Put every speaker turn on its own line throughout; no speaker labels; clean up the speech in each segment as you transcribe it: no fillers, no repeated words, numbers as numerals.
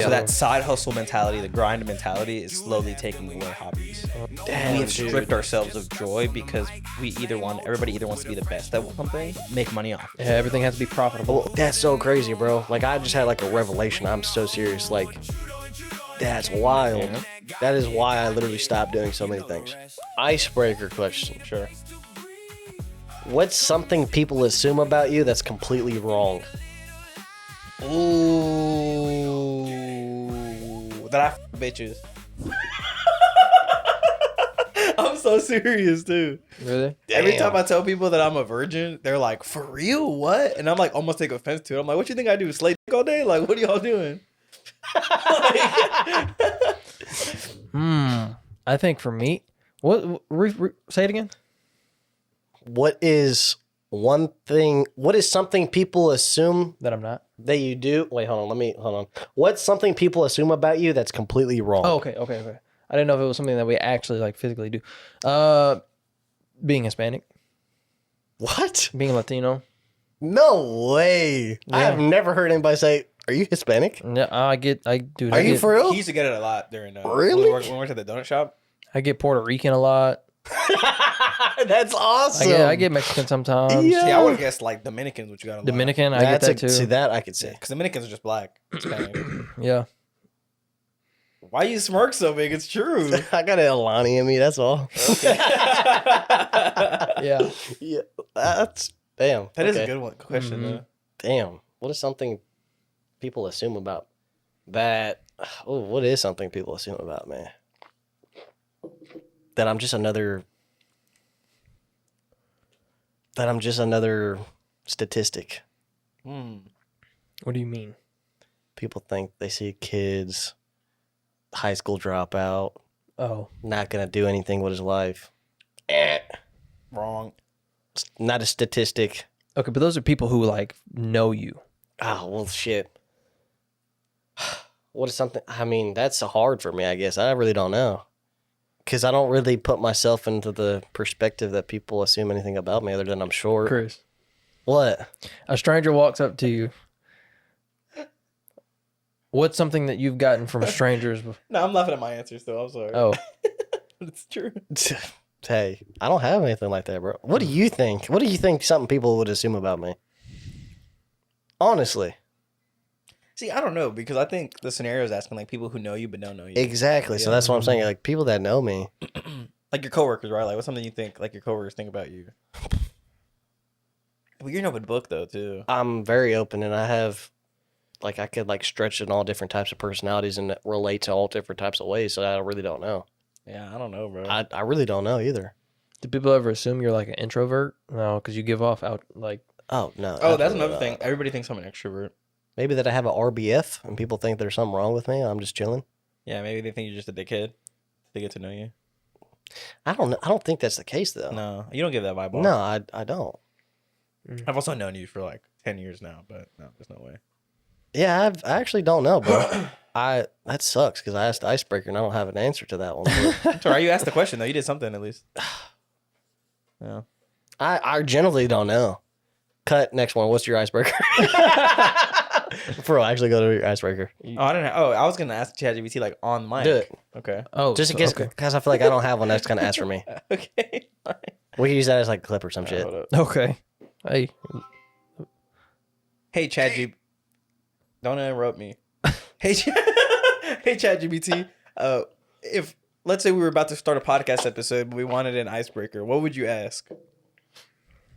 So that side hustle mentality, the grind mentality, is slowly taking away hobbies.
Damn,
We have stripped ourselves of joy because everybody either wants to be the best at something, make money off.
Yeah, everything has to be profitable.
Oh, that's so crazy, bro. Like, I just had like a revelation. I'm so serious. Like, that's wild.
Yeah.
That is why I literally stopped doing so many things. Icebreaker question.
Sure.
What's something people assume about you that's completely wrong?
Ooh, that I f bitches. I'm so serious, dude.
Really?
Every
Damn.
time I tell people that I'm a virgin, they're like, "For real? What?" And I'm like, almost take offense to it. I'm like, "What you think I do? Slay dick all day? Like, what are y'all doing?"
I think for me, say it again.
What is something people assume
That I'm not.
that you do? Wait, hold on. What's something people assume about you that's completely wrong?
Oh, okay. I didn't know if it was something that we actually like physically do. Being Hispanic,
What?
being Latino.
No way. I have never heard anybody say, "Are you Hispanic?"
Yeah, I get
Are you for real?
He used to get it a lot during
Really?
when we worked at the donut shop.
I get Puerto Rican a lot.
That's awesome.
I get Mexican sometimes.
Yeah.
See, I would have guessed like Dominicans, which you got a lot.
Dominican, I get that too.
See, that I could say.
Because Dominicans are just black. Hispanic.
Yeah.
Why you smirk so big? It's true.
I got an Alani in me, that's all.
Yeah.
Yeah, that's... Damn.
That is
okay.
a good one. Question though.
Damn. What is something people assume about that? Oh, what is something people assume about me? That I'm just another statistic.
What do you mean?
People think they see kids, high school dropout,
Oh.
not gonna do anything with his life.
Wrong.
Not a statistic.
Okay, but those are people who like know you.
Oh, well, shit. What is something? I mean, that's hard for me, I guess. I really don't know. Because I don't really put myself into the perspective that people assume anything about me other than I'm short.
Chris,
What?
a stranger walks up to you. What's something that you've gotten from strangers?
No, I'm laughing at my answers though. I'm sorry.
Oh,
It's true.
Hey, I don't have anything like that, bro. What do you think? What do you think something people would assume about me? Honestly.
See, I don't know because I think the scenario is asking like people who know you but don't know you.
Exactly. So that's what I'm saying. Like, people that know me.
Like your coworkers, right? Like what's something you think like your coworkers think about you? Well, you're an open book though too.
I'm very open and I have... Like, I could, like, stretch in all different types of personalities and relate to all different types of ways. So I really don't know.
Yeah, I don't know, bro.
I really don't know either.
do people ever assume you're like an introvert? No, because you give off out like.
Oh, no.
Oh, that's
absolutely
another
not.
thing. Everybody thinks I'm an extrovert.
Maybe that I have an RBF and people think there's something wrong with me. I'm just chilling.
Yeah, maybe they think you're just a dickhead. They get to know you.
I don't know. I don't think that's the case, though.
No, you don't give that vibe off.
No, I don't.
I've also known you for like 10 years now, but no, there's no way.
Yeah, I actually don't know, bro. That sucks because I asked Icebreaker and I don't have an answer to that one.
It's all right. You asked the question though. You did something at least. Yeah.
I generally don't know. Cut. Next one. What's your icebreaker? Bro, actually go to your icebreaker.
Oh, I didn't. I was gonna ask ChatGPT like on mic.
Do it.
Okay.
Oh,
Just in case,
Okay.
because I feel like I don't have one that's gonna ask for me.
Okay. All right.
We can use that as like a clip or some shit.
Hold up.
Okay. Hey.
Hey ChatGPT. Don't interrupt me. Hey, hey ChatGPT. If let's say we were about to start a podcast episode, but we wanted an icebreaker, what would you ask?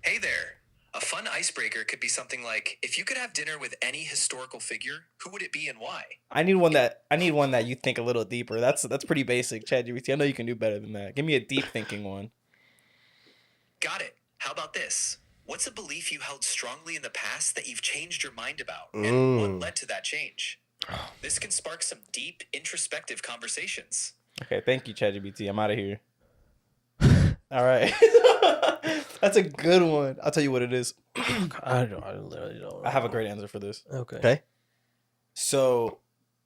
Hey there. A fun icebreaker could be something like, if you could have dinner with any historical figure, who would it be and why?
I need one that you think a little deeper. That's pretty basic, ChatGPT. I know you can do better than that. Give me a deep thinking one.
Got it. How about this? What's a belief you held strongly in the past that you've changed your mind about? And what led to that change? This can spark some deep, introspective conversations.
Okay, thank you, ChatGPT. I'm out of here. All right. That's a good one. I'll tell you what it is.
I literally don't know.
I have a great answer for this.
Okay.
Okay.
So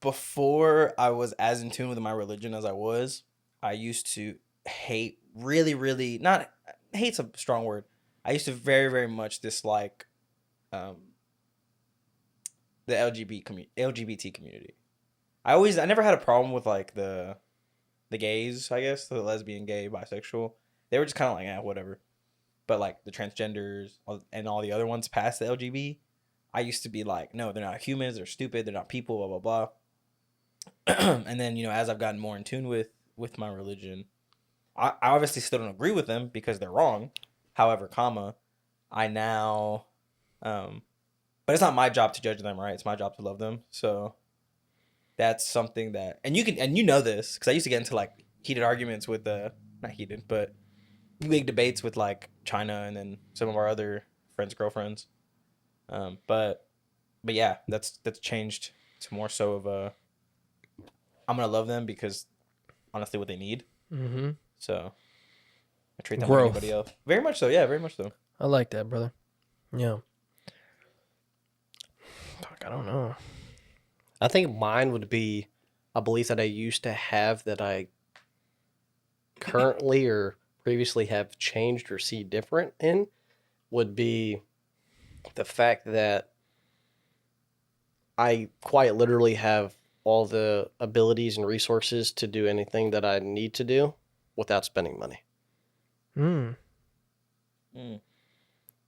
before I was as in tune with my religion as I used to hate really, not hate's a strong word. I used to very, very much dislike the LGBT community. I never had a problem with like the gays, I guess, the lesbian, gay, bisexual. They were just kind of like, whatever. But like the transgenders and all the other ones past the LGB, I used to be like, no, they're not humans, they're stupid, they're not people, blah blah blah. And then as I've gotten more in tune with my religion, I obviously still don't agree with them because they're wrong. However, I now, but it's not my job to judge them, right? It's my job to love them. So that's something that, and you know this because I used to get into like heated arguments with not heated, but big debates with like China and then some of our other friends' girlfriends. But yeah, that's changed to more so of I'm gonna love them because honestly, what they need.
Mm-hmm.
So I treat them
Growth.
like anybody else. Very much so. Yeah, very much so.
I like that, brother. Yeah. Fuck, I don't know.
I think mine would be a belief that I used to have that I currently or previously have changed or see different in would be the fact that I quite literally have all the abilities and resources to do anything that I need to do without spending money.
Mm.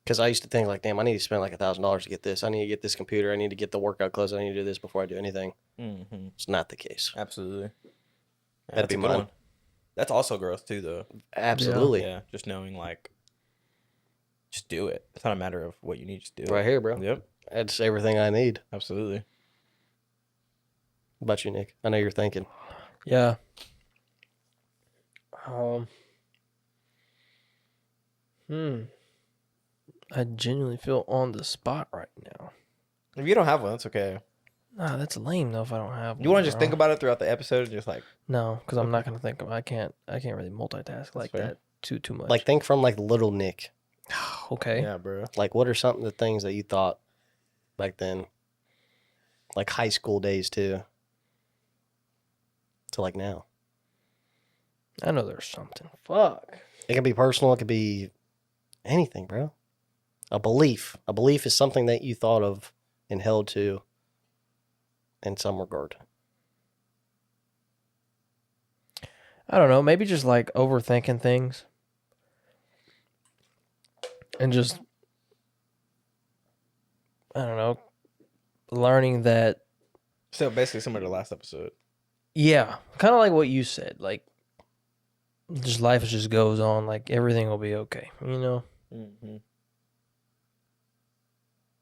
Because I used to think like, damn, I need to spend like $1,000 to get this. I need to get this computer. I need to get the workout clothes. I need to do this before I do anything.
Mm-hmm.
It's not the case.
Absolutely. Yeah,
That'd be
a good
mine.
one. That's also growth too, though.
Absolutely.
Yeah, just knowing like, just do it. It's not a matter of what you need, just do it.
Right here, bro.
Yep.
That's everything I need.
Absolutely.
What about you, Nick? I know you're thinking.
Yeah. I genuinely feel on the spot right now.
If you don't have one, that's okay.
Nah, that's lame though if I don't have one.
You want to just
bro.
think about it throughout the episode and just like,
No, because I'm not gonna think of. I can't really multitask like
fair.
that too much.
Like, think from like little Nick.
okay.
yeah, bro.
Like, what are some of the things that you thought back then? Like high school days too. To like now.
I know there's something. Fuck.
It can be personal. It could be anything, bro. A belief. A belief is something that you thought of and held to in some regard.
I don't know. Maybe just like overthinking things, and just I don't know, learning that.
So basically, similar to the last episode.
Yeah, kind of like what you said. Like, just life just goes on. Like everything will be okay. You know.
Mm-hmm.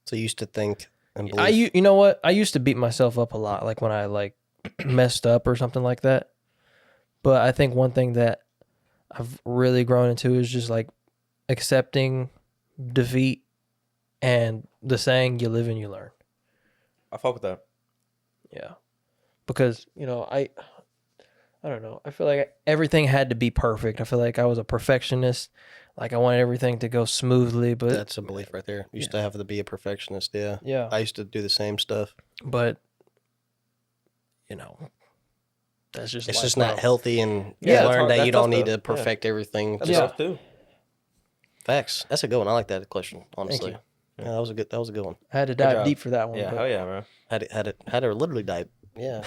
So you used to think and believe.
You know what? I used to beat myself up a lot, like when I like messed up or something like that. But I think one thing that I've really grown into is just like accepting defeat and the saying "you live and you learn."
I fuck with that.
Yeah, because I don't know. I feel like everything had to be perfect. I feel like I was a perfectionist. Like I wanted everything to go smoothly, but
That's a belief right there. You used to have to be a perfectionist, yeah.
yeah,
I used to do the same stuff.
but that's just
It's
life,
just
bro.
not healthy, and you
Yeah,
learn that
that's
you don't
tough,
need
though.
to perfect everything.
That's
Just
tough too.
facts. That's a good one. I like that question, honestly.
you.
Yeah, that was a good one.
I had to
Good
dive
job.
deep for that one.
Yeah,
but-
hell yeah, bro.
Had to literally die. Yeah.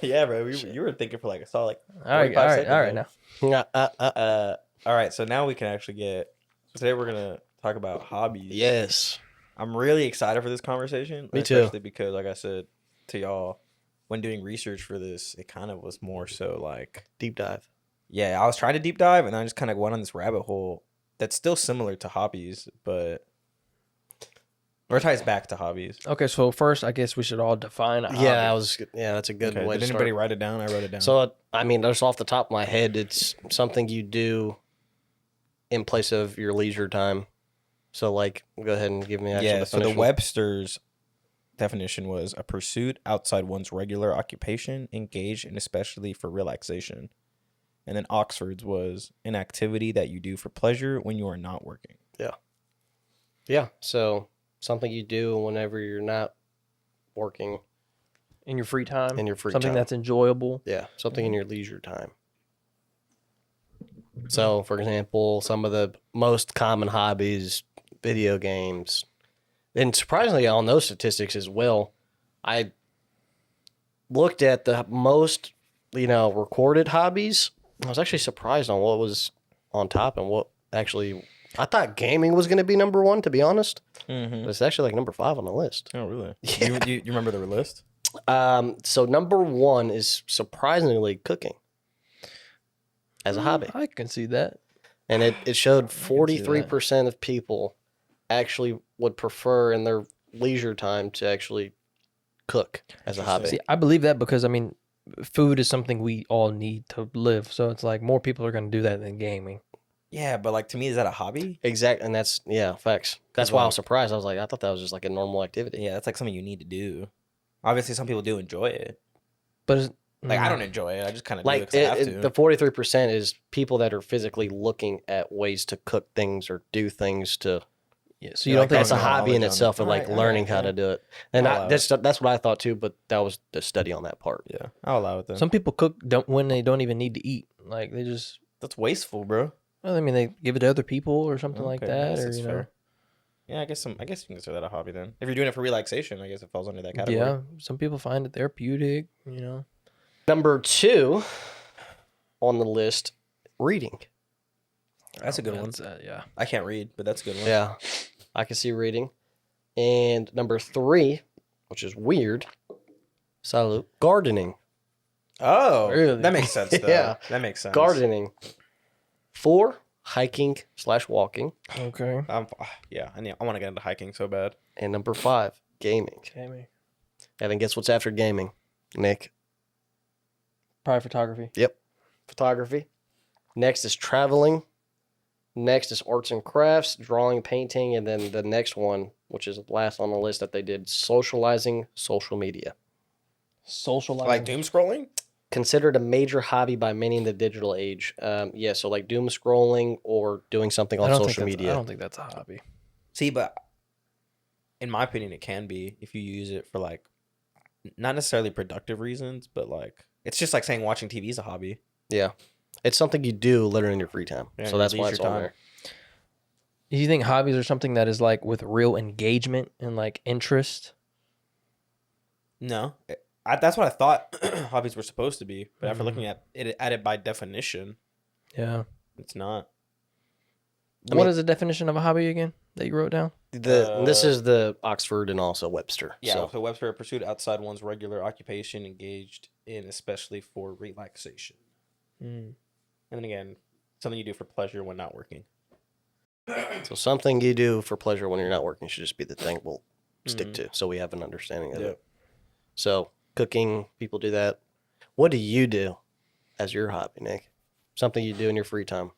Yeah, bro. You were thinking for like a solid.
All right,
45
all right,
seconds
all right.
there.
Now,
All right, so now we can actually get. So today we're gonna talk about hobbies.
Yes.
I'm really excited for this conversation.
Me too.
Especially because, like I said to y'all, when doing research for this, it kind of was more so like,
Deep dive.
yeah, I was trying to deep dive, and I just kind of went on this rabbit hole that's still similar to hobbies, but or it ties back to hobbies.
okay, so first, I guess we should all define a hobby.
Yeah, that's a good
Okay,
way
did
to
anybody
start.
write it down? I wrote it down.
So, I mean, just off the top of my head, it's something you do in place of your leisure time. So, like, go ahead and give me actual
yeah, so the
definition.
Webster's definition was a pursuit outside one's regular occupation, engaged in especially for relaxation. And then Oxford's was an activity that you do for pleasure when you are not working.
Yeah, so something you do whenever you're not working
in your free time,
in your free
something
time.
that's enjoyable.
Yeah, something in your leisure time. So, for example, some of the most common hobbies, video games, and surprisingly on those statistics as well, looked at the most, recorded hobbies, I was actually surprised on what was on top and what actually. I thought gaming was going to be number one, to be honest.
Mm-hmm.
But it's actually like number 5 on the list.
Oh, really?
Yeah.
You remember the list?
So number 1 is surprisingly cooking as a hobby.
I can see that.
And it showed
see that.
43% of people actually would prefer in their leisure time to actually cook as a hobby.
See, I believe that because, I mean, food is something we all need to live. So it's like more people are going to do that than gaming.
Yeah, but like to me, is that a hobby?
Exactly. And that's, facts. That's why I was
like-
surprised. I was like, I thought that was just like a normal activity.
Yeah, that's like something you need to do. Obviously, some people do enjoy it.
But it's,
Like I don't enjoy it. I just kind of do
Like
it 'cause I have to.
the 43% is people that are physically looking at ways to cook things or do things to.
yeah, so you
Yeah,
don't
like
think
That's a
no
hobby in
knowledge on
itself,
it.
of like
Alright,
learning how
yeah.
to do it. And
I'll allow
that's what I thought too. But that was the study on that part.
Yeah, I'll allow it then.
some people cook when they don't even need to eat. Like they just,
That's wasteful, bro.
well, I mean, they give it to other people or something like
Okay, I
that,
guess
or
that's
you know,
fair. Yeah, I guess you can consider that a hobby then. If you're doing it for relaxation, I guess it falls under that category.
yeah. Some people find it therapeutic. You know,
Number 2 on the list, reading.
That's a good one.
Yeah.
I can't read, but that's a good one.
Yeah, I can see reading. And number 3, which is weird, salute, gardening.
Oh,
Really?
that makes sense. Though.
Yeah.
That makes sense.
Gardening. 4, hiking/walking.
Okay.
Yeah, I want to get into hiking so bad.
And number 5, gaming.
Gaming.
And then guess what's after gaming, Nick?
Probably photography.
Photography. Next is traveling. Next is arts and crafts, drawing, painting, and then the next one, which is last on the list that they did, socializing, social media.
Socializing.
Like doom scrolling.
Considered a major hobby by many in the digital age. Yeah, so like doom scrolling or doing something on social
I
media.
don't think that's a hobby.
See, but in my opinion, it can be if you use it for like not necessarily productive reasons, but like it's just like saying watching TV is a hobby.
Yeah. It's something you do literally in your free time.
Yeah,
So
your
that's why
leisure
it's on
time.
there.
Do you think hobbies are something that is like with real engagement and like interest?
No, that's what I thought hobbies were supposed to be. But after
Mhm.
looking at it by definition,
Yeah.
it's not.
What is the definition of a hobby again that you wrote down?
This is the Oxford and also Webster.
Yeah,
So
so Webster, a pursuit outside one's regular occupation, engaged in especially for relaxation.
Mm.
And then again, something you do for pleasure when not working.
So something you do for pleasure when you're not working should just be the thing we'll stick
Mhm.
to, so we have an understanding of
Yeah.
it. So cooking, people do that. What do you do as your hobby, Nick? Something you do in your free time.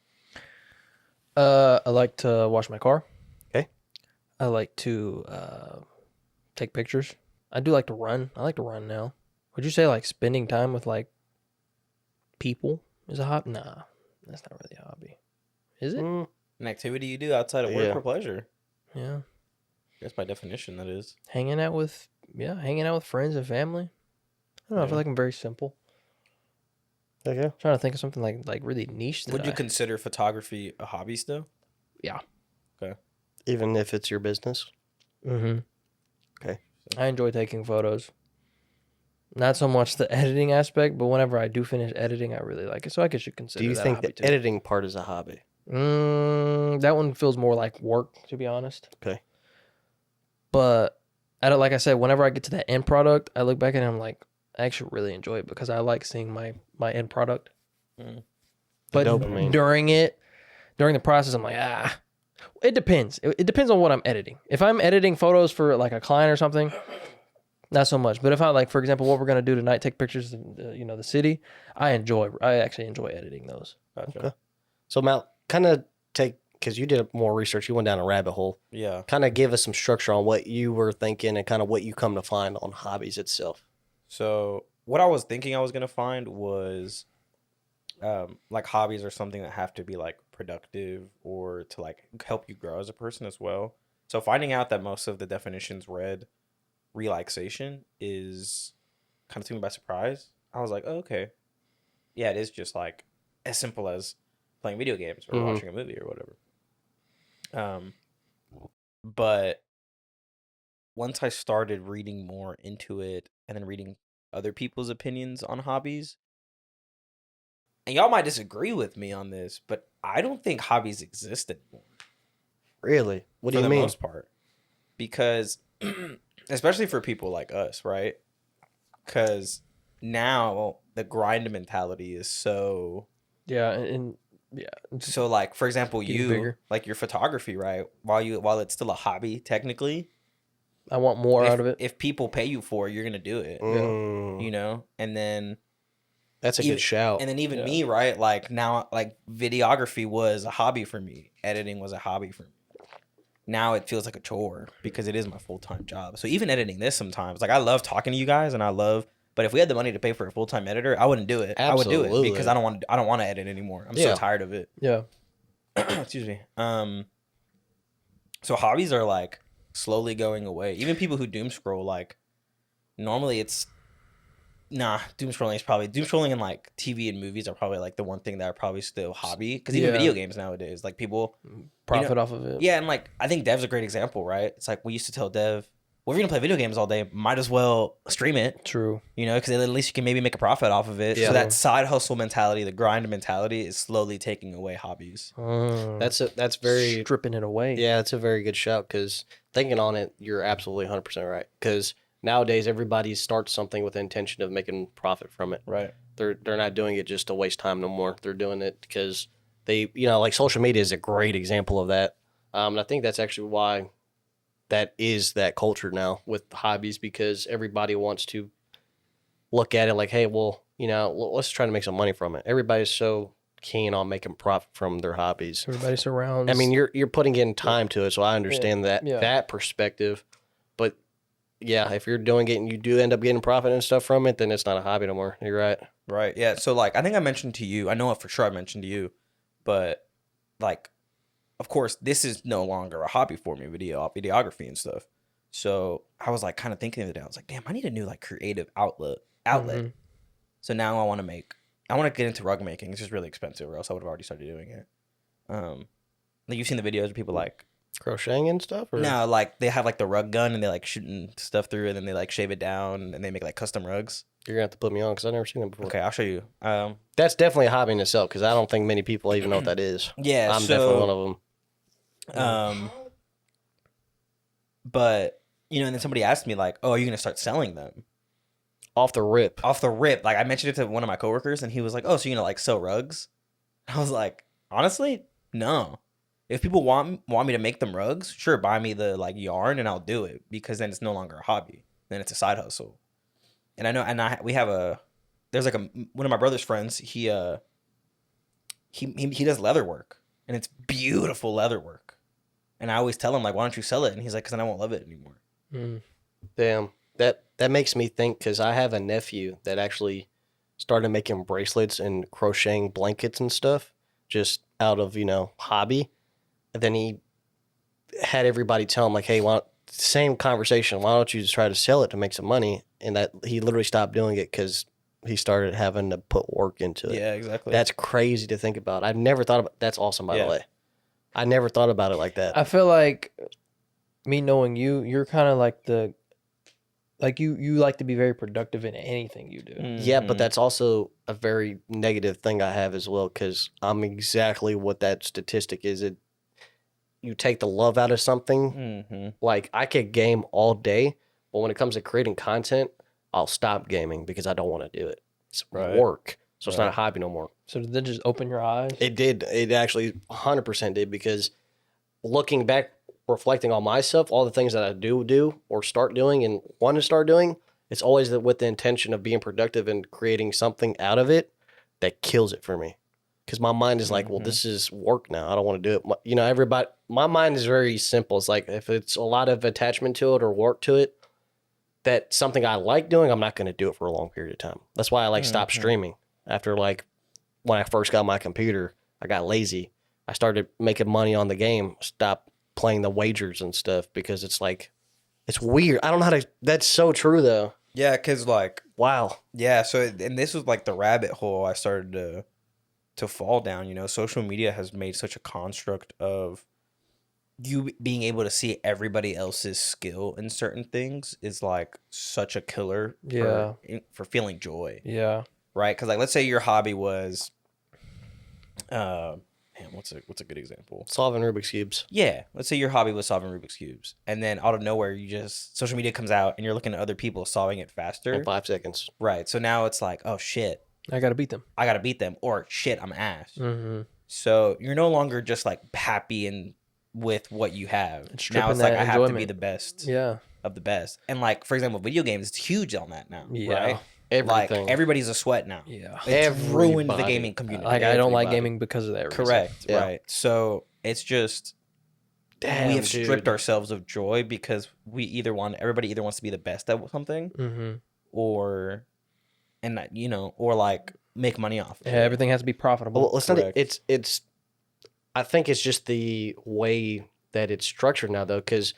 I like to wash my car.
Okay.
I like to take pictures. I do like to run. I like to run now. Would you say like spending time with like people is a hobby? Nah, that's not really a hobby. Is it?
Mm,
An activity you do outside of work
Yeah.
for pleasure.
Yeah.
That's by definition, that is.
Hanging out with friends and family. I don't know. I feel
Yeah.
like I'm very simple.
okay.
trying to think of something like really niche.
Would you consider photography a hobby still?
Even if it's your business.
Mm-hmm.
Okay.
I enjoy taking photos. Not so much the editing aspect, but whenever I do finish editing, I really like it. So I guess you consider.
Do you
that a
think
hobby
the
too.
editing part is a hobby?
That one feels more like work, to be honest.
Okay.
But like I said, whenever I get to that end product, I look back at it and I'm like, I actually really enjoy it because I like seeing my end product.
Mm.
But
dopamine.
during the process, I'm like, it depends. It depends on what I'm editing. If I'm editing photos for like a client or something, not so much. But if I like, for example, what we're gonna do tonight, take pictures of the city. I actually enjoy editing those.
Gotcha.
Okay. So Mal, kind of because you did more research, you went down a rabbit hole.
Yeah.
Kind of give us some structure on what you were thinking and kind of what you come to find on hobbies itself.
So what I was thinking I was gonna find was like hobbies are something that have to be like productive or to like help you grow as a person as well. So finding out that most of the definitions read relaxation is kind of took me by surprise. I was like, oh, okay. Yeah, it is just like as simple as playing video games or
Mhm.
watching a movie or whatever. But once I started reading more into it and then reading other people's opinions on hobbies. And y'all might disagree with me on this, but I don't think hobbies exist anymore.
Really? What do
For
you
the
mean?
most part. Because, especially for people like us, right? Because now the grind mentality is so...
Yeah, and yeah,
So, like, for example,
Getting
you,
bigger.
like your photography, right? While it's still a hobby, technically,
I want more out of it.
if people pay you for it, you're going to do it, you know? And then...
That's a good shout.
And then even
Yeah.
me, right? Like now, like videography was a hobby for me. Editing was a hobby for me. Now it feels like a chore because it is my full-time job. So even editing this sometimes, like I love talking to you guys and but if we had the money to pay for a full-time editor, I wouldn't do it. I would do it
Absolutely.
because I don't want to edit anymore. I'm so tired of it.
Yeah.
Excuse me. So hobbies are like slowly going away. Even people who doom scroll, like normally it's doom scrolling and like TV and movies are probably like the one thing that are probably still hobby, because even
Yeah.
video games nowadays, like people
Profit off of it.
yeah, and like I think Dev's a great example, right? It's like we used to tell Dev, well, if you're gonna play video games all day, might as well stream it,
True.
you know, because at least you can maybe make a profit off of it.
Yeah.
So that side hustle mentality, the grind mentality, is slowly taking away hobbies.
That's very
stripping it away.
Yeah, that's a very good shout, because thinking on it, you're absolutely 100% right. Because nowadays everybody starts something with the intention of making profit from it.
Right.
They're not doing it just to waste time no more. They're doing it because they, like social media is a great example of that. And I think that's actually why that is that culture now with hobbies, because everybody wants to look at it like, hey, well, let's try to make some money from it. Everybody's so keen on making profit from their hobbies.
Everybody surrounds.
I mean, you're putting in time to it, so I understand
Yeah.
that perspective. But yeah, if you're doing it and you do end up getting profit and stuff from it, then it's not a hobby no more. You're right.
Right. Yeah. So like I think I mentioned to you, I know for sure I mentioned to you, but like of course this is no longer a hobby for me, videography and stuff. So I was like kind of thinking the other day, I was like, damn, I need a new like creative outlet.
Mhm.
So now I want to get into rug making. It's just really expensive, or else I would have already started doing it. Like you've seen the videos where people like
Crocheting and stuff? Or?
no, like they have like the rug gun and they like shooting stuff through it, and then they like shave it down and they make like custom rugs.
You're going to have to put me on, because I've never seen them before.
Okay, I'll show you.
That's definitely a hobby in itself, because I don't think many people even know what that is.
Yeah,
I'm
so,
definitely one of them.
But and then somebody asked me like, "Oh, are you gonna start selling them?"
Off the rip.
Off the rip, like I mentioned it to one of my coworkers, and he was like, "Oh, so you're gonna like sell rugs?" I was like, honestly, no. If people want me to make them rugs, sure, buy me the like yarn and I'll do it, because then it's no longer a hobby. Then it's a side hustle. And I know, there's like one of my brother's friends. He does leather work, and it's beautiful leather work. And I always tell him like, why don't you sell it? And he's like, because then I won't love it anymore.
Damn. That makes me think, because I have a nephew that actually started making bracelets and crocheting blankets and stuff just out of, hobby. And then he had everybody tell him like, hey, same conversation. Why don't you just try to sell it to make some money? And that he literally stopped doing it because he started having to put work into it.
Yeah, exactly.
That's crazy to think about. I've never thought about. That's awesome, by the way. I never thought about it like that.
I feel like me knowing you, you're kind of like you like to be very productive in anything you do.
Yeah, but that's also a very negative thing I have as well, because I'm exactly what that statistic is. You take the love out of something. Like I could game all day, but when it comes to creating content, I'll stop gaming because I don't want to do it. It's work. So it's not a hobby no more.
So did that just open your eyes?
It did. It actually 100% did, because looking back, reflecting on myself, all the things that I do or start doing and want to start doing, it's always with the intention of being productive and creating something out of it that kills it for me. Because my mind is like, well, this is work now. I don't want to do it. My mind is very simple. It's like, if it's a lot of attachment to it or work to it, that's something I like doing, I'm not going to do it for a long period of time. That's why I stopped streaming. After when I first got my computer, I got lazy. I started making money on the game, stopped playing the wagers and stuff, because it's like, it's weird. I don't know how to, that's so true though.
Yeah, because like,
wow.
Yeah, so, and this was like the rabbit hole I started to fall down. Social media has made such a construct of you being able to see everybody else's skill in certain things is like such a killer
Yeah.
for feeling joy,
Yeah.
right? Because like let's say your hobby was, man, what's a good example?
Solving Rubik's cubes.
Yeah, let's say your hobby was solving Rubik's cubes, and then out of nowhere, you just social media comes out and you're looking at other people solving it faster,
In 5 seconds.
right? So now it's like, oh shit,
I got to beat them.
I gotta beat them, or shit, I'm ass.
Mm-hmm.
So you're no longer just like happy and with what you have.
It's
Now
stripping
it's like
that
I have to be
enjoyment.
the best
Yeah.
of the best. And like for example, video games, it's huge on that now,
Yeah.
right?
Everything.
Like everybody's a sweat now.
Yeah.
It's ruined the
Everybody.
gaming community.
Like, I don't like
Everybody.
gaming because of that reason.
Correct,
Yeah.
right? So it's just
Damn,
we have stripped
dude.
ourselves of joy because everybody either wants to be the best at something
Mm-hmm.
or or like make money off of
Yeah,
it.
everything has to be profitable.
Well, it's not.
Correct.
It's. I think it's just the way that it's structured now, though, because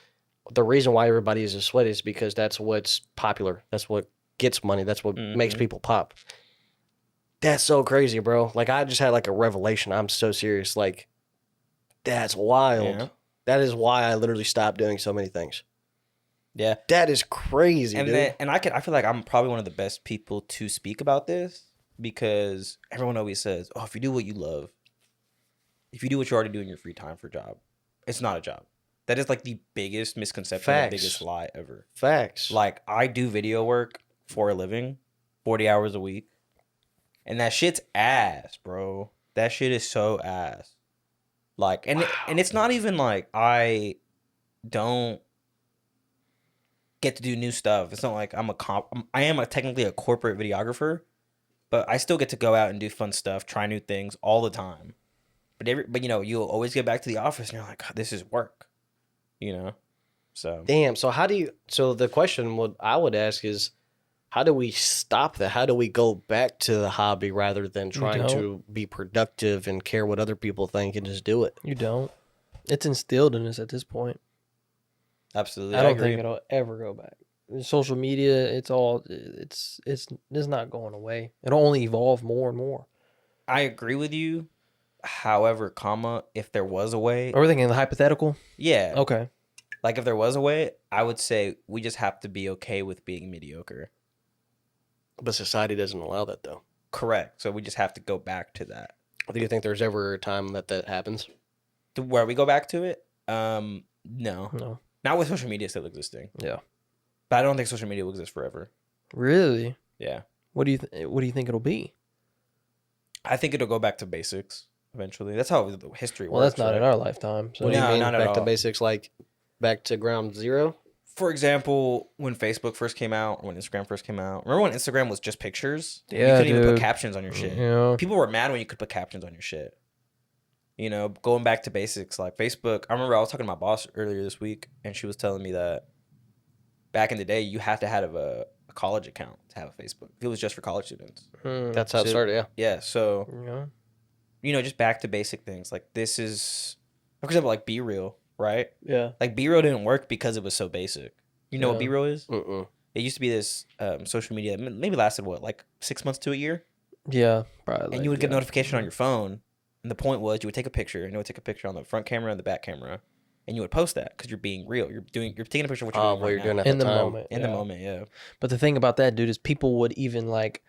the reason why everybody is a sweat is because that's what's popular. That's what gets money. That's what makes
Mhm.
people pop. That's so crazy, bro. Like I just had like a revelation. I'm so serious. Like, that's wild.
Yeah.
That is why I literally stopped doing so many things.
Yeah.
That is crazy,
And
dude.
then I feel like I'm probably one of the best people to speak about this because everyone always says, "Oh, if you do what you love, if you do what you already do in your free time for a job, it's not a job." That is like the biggest misconception,
Facts.
the biggest lie ever.
Facts.
Like I do video work for a living, 40 hours a week, and that shit's ass, bro. That shit is so ass. Like, and it's not even like I don't get to do new stuff. It's not like I am technically a corporate videographer, but I still get to go out and do fun stuff, try new things all the time. But you'll always get back to the office and you're like, God, this is work, So
Damn. So how do you? So the question I would ask is, how do we stop that? How do we go back to the hobby rather than trying
don't.
to be productive and care what other people think and just do it?
You don't. It's instilled in us at this point.
absolutely,
I don't
agree.
think it'll ever go back. Social media, it's not going away. It'll only evolve more and more.
I agree with you. However, if there was a way,
Are we thinking the hypothetical?
yeah,
Okay.
like if there was a way, I would say we just have to be okay with being mediocre.
But society doesn't allow that, though.
Correct. So we just have to go back to that.
Do you think there's ever a time that happens?
To where we go back to it? No,
No.
not with social media still existing.
Yeah.
But I don't think social media will exist forever.
Really?
Yeah,
What do you think it'll be?
I think it'll go back to basics eventually. That's how the history
Well,
works.
that's not
right?
in our lifetime. So
What do you
No,
mean?
not at
Back to
all.
basics, like back to ground zero?
For example, when Facebook first came out, or when Instagram first came out. Remember when Instagram was just pictures? You
Yeah,
couldn't even put
dude.
captions on your shit.
Yeah.
People were mad when you could put captions on your shit. Going back to basics, like Facebook. I remember I was talking to my boss earlier this week, and she was telling me that back in the day, you have to have a college account to have a Facebook. It was just for college students.
That's how it
So-
started, yeah.
Yeah, so
Yeah.
just back to basic things. Like this is, for example, like Be Real, right?
Yeah.
Like Be Real didn't work because it was so basic. You know what
Yeah.
Be Real is?
Mm-mm.
It used to be this social media, maybe lasted like 6 months to a year,
Yeah. Probably.
and you would get notification on your phone. And the point was, you would take a picture, and it would take a picture on the front camera and the back camera, and you would post that because you're being real. You're taking a picture of what you're doing.
What
right
you're doing
now.
at
in
the
the
time.
moment.
In
yeah.
the moment. Yeah.
But the thing about that, dude, is people would even like,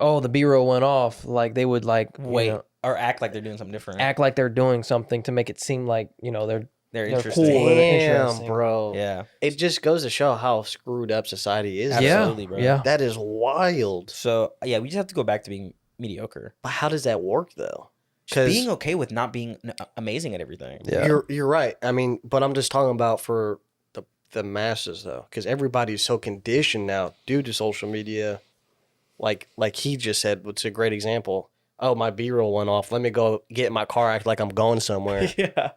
oh, the B-roll went off. Like they would like
Wait, or act like they're doing something different.
act like they're doing something to make it seem like they're
they're
they're
interesting.
cool. Well, they're
Damn,
interesting.
bro.
Yeah.
It just goes to show how screwed up society is.
Yeah.
Absolutely, bro.
Yeah.
That is wild.
So yeah, we just have to go back to being mediocre.
But how does that work, though?
Just being okay with not being amazing at everything.
Yeah.
You're right. I mean, but I'm just talking about for the masses, though, because everybody's so conditioned now due to social media. Like he just said, what's a great example. Oh, my B-roll went off. Let me go get in my car, act like I'm going somewhere.
Yeah.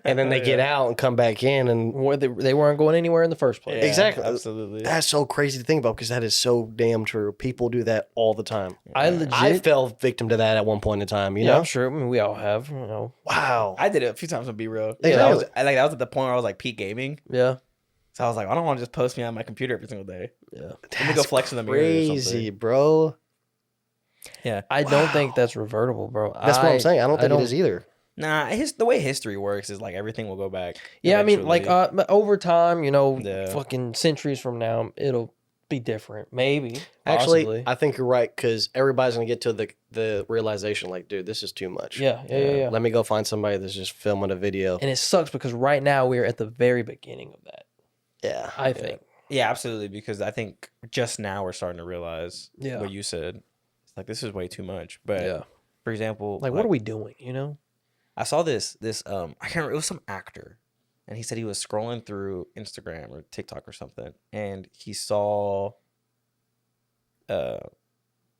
And then they get out and come back in. And
Where they weren't going anywhere in the first place.
Yeah,
Exactly.
Absolutely.
that's so crazy to think about because that is so damn true. People do that all the time.
I legit.
I fell victim to that at one point in time, you
yeah,
know?
I'm sure. I mean, we all have.
Wow.
I did it a few times on B Real.
Yeah.
That was at the point where I was like peak gaming.
Yeah.
So I was like, I don't want to just post me on my computer every single day.
Yeah.
Let me go flex in the mirror or
Crazy,
something.
bro.
Yeah.
I don't think that's revertible, bro.
That's what I'm saying. I don't think it is either.
Nah, the way history works is like everything will go back.
Yeah, I mean, like
eventually.
but over time,
Yeah.
fucking centuries from now, it'll be different. Maybe,
Actually,
possibly.
I think you're right because everybody's gonna get to the realization, like, dude, this is too much.
Yeah.
Let me go find somebody that's just filming a video.
And it sucks because right now we're at the very beginning of that.
Yeah,
I think.
Yeah, absolutely. Because I think just now we're starting to realize
Yeah.
what you said. It's like this is way too much. But for example,
Like, what are we doing?
I saw this I can't remember, it was some actor, and he said he was scrolling through Instagram or TikTok or something, and he saw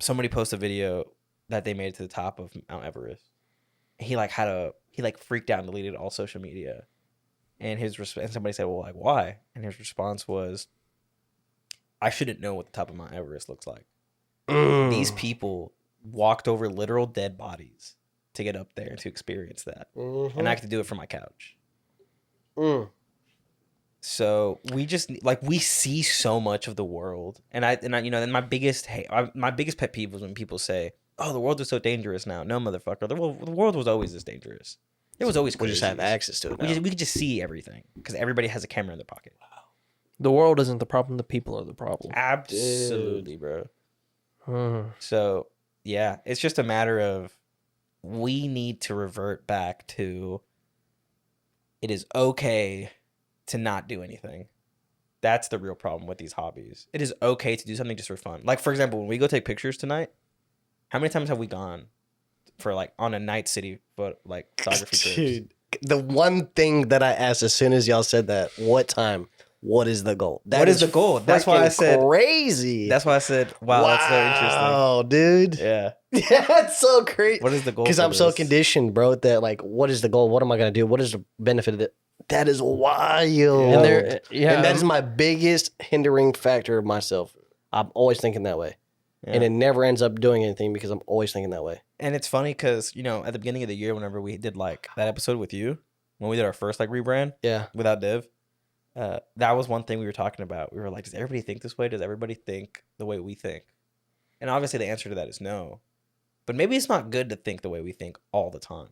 somebody post a video that they made it to the top of Mount Everest. He freaked out and deleted all social media. And and somebody said, "Well, like why?" And his response was, "I shouldn't know what the top of Mount Everest looks like. These people walked over literal dead bodies to get up there and to experience that, and I get to do it from my couch." So we just like we see so much of the world, and then my biggest pet peeve was when people say, "Oh, the world is so dangerous now." No, motherfucker, the world was always this dangerous. It was always
we
crazy.
just have access to it now.
We could just see everything because everybody has a camera in their pocket.
The world isn't the problem. The people are the problem.
Absolutely, bro.
Mhm.
So yeah, it's just a matter of we need to revert back to it is okay to not do anything. That's the real problem with these hobbies. It is okay to do something just for fun. Like, for example, when we go take pictures tonight, how many times have we gone for like on a night city photography trips?
Dude, the one thing that I asked as soon as y'all said that, what time? What is the goal?
What is the goal? That's why I said
crazy.
That's why I said, wow, that's so interesting.
Oh, dude.
Yeah.
That's so crazy.
What is the goal?
Because I'm so conditioned, bro, that like, what is the goal? What am I going to do? What is the benefit of it? That is wild.
And
And that is my biggest hindering factor of myself. I'm always thinking that way.
Yeah.
And it never ends up doing anything because I'm always thinking that way.
And it's funny because, at the beginning of the year, whenever we did like that episode with you, when we did our first like rebrand without Div, that was one thing we were talking about. We were like, does everybody think this way? Does everybody think the way we think? And obviously the answer to that is no. But maybe it's not good to think the way we think all the time.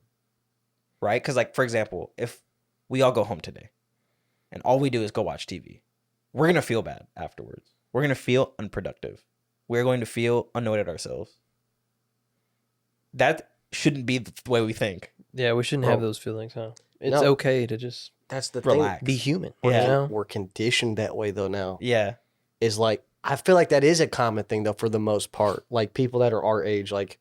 Right? Because like, for example, if we all go home today and all we do is go watch TV, we're going to feel bad afterwards. We're going to feel unproductive. We're going to feel annoyed at ourselves. That shouldn't be the way we think.
Yeah, we shouldn't have those feelings, huh? It's
No.
okay to just
That's the
relax.
thing.
be human.
We're conditioned that way though now.
Yeah.
Is like, I feel like that is a common thing though for the most part. Like people that are our age, like,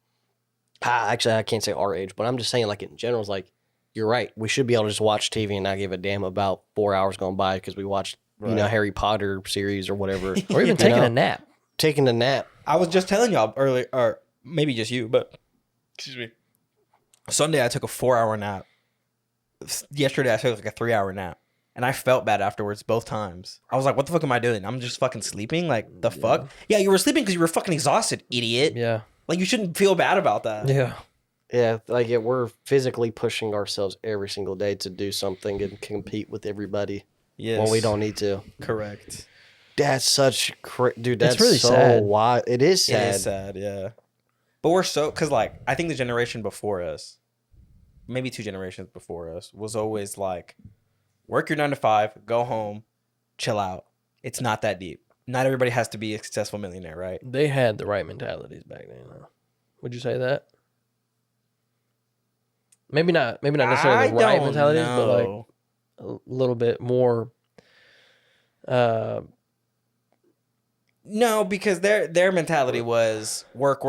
actually I can't say our age, but I'm just saying like in general, it's like, you're right. We should be able to just watch TV and not give a damn about 4 hours going by because we watched, Harry Potter series or whatever.
Or even taking a nap.
Taking a nap.
I was just telling y'all earlier, or maybe just you, but excuse me. Sunday I took a 4-hour nap. Yesterday I took like a 3-hour nap, and I felt bad afterwards both times. I was like, "What the fuck am I doing? I'm just fucking sleeping. Like the fuck? Yeah, you were sleeping because you were fucking exhausted, idiot.
Yeah.
Like you shouldn't feel bad about that.
Yeah.
Yeah, like we're physically pushing ourselves every single day to do something and compete with everybody when we don't need to.
Correct.
That's such dude. That's
really
so
sad.
wild. It is sad.
It is sad, yeah. But we're so because like I think the generation before us, maybe 2 generations before us, was always like, work your 9 to 5, go home, chill out. It's not that deep. Not everybody has to be a successful millionaire, right?
They had the right mentalities back then, though. Would you say that? Maybe not necessarily the right mentalities, but like a little bit more.
No, because their mentality was work,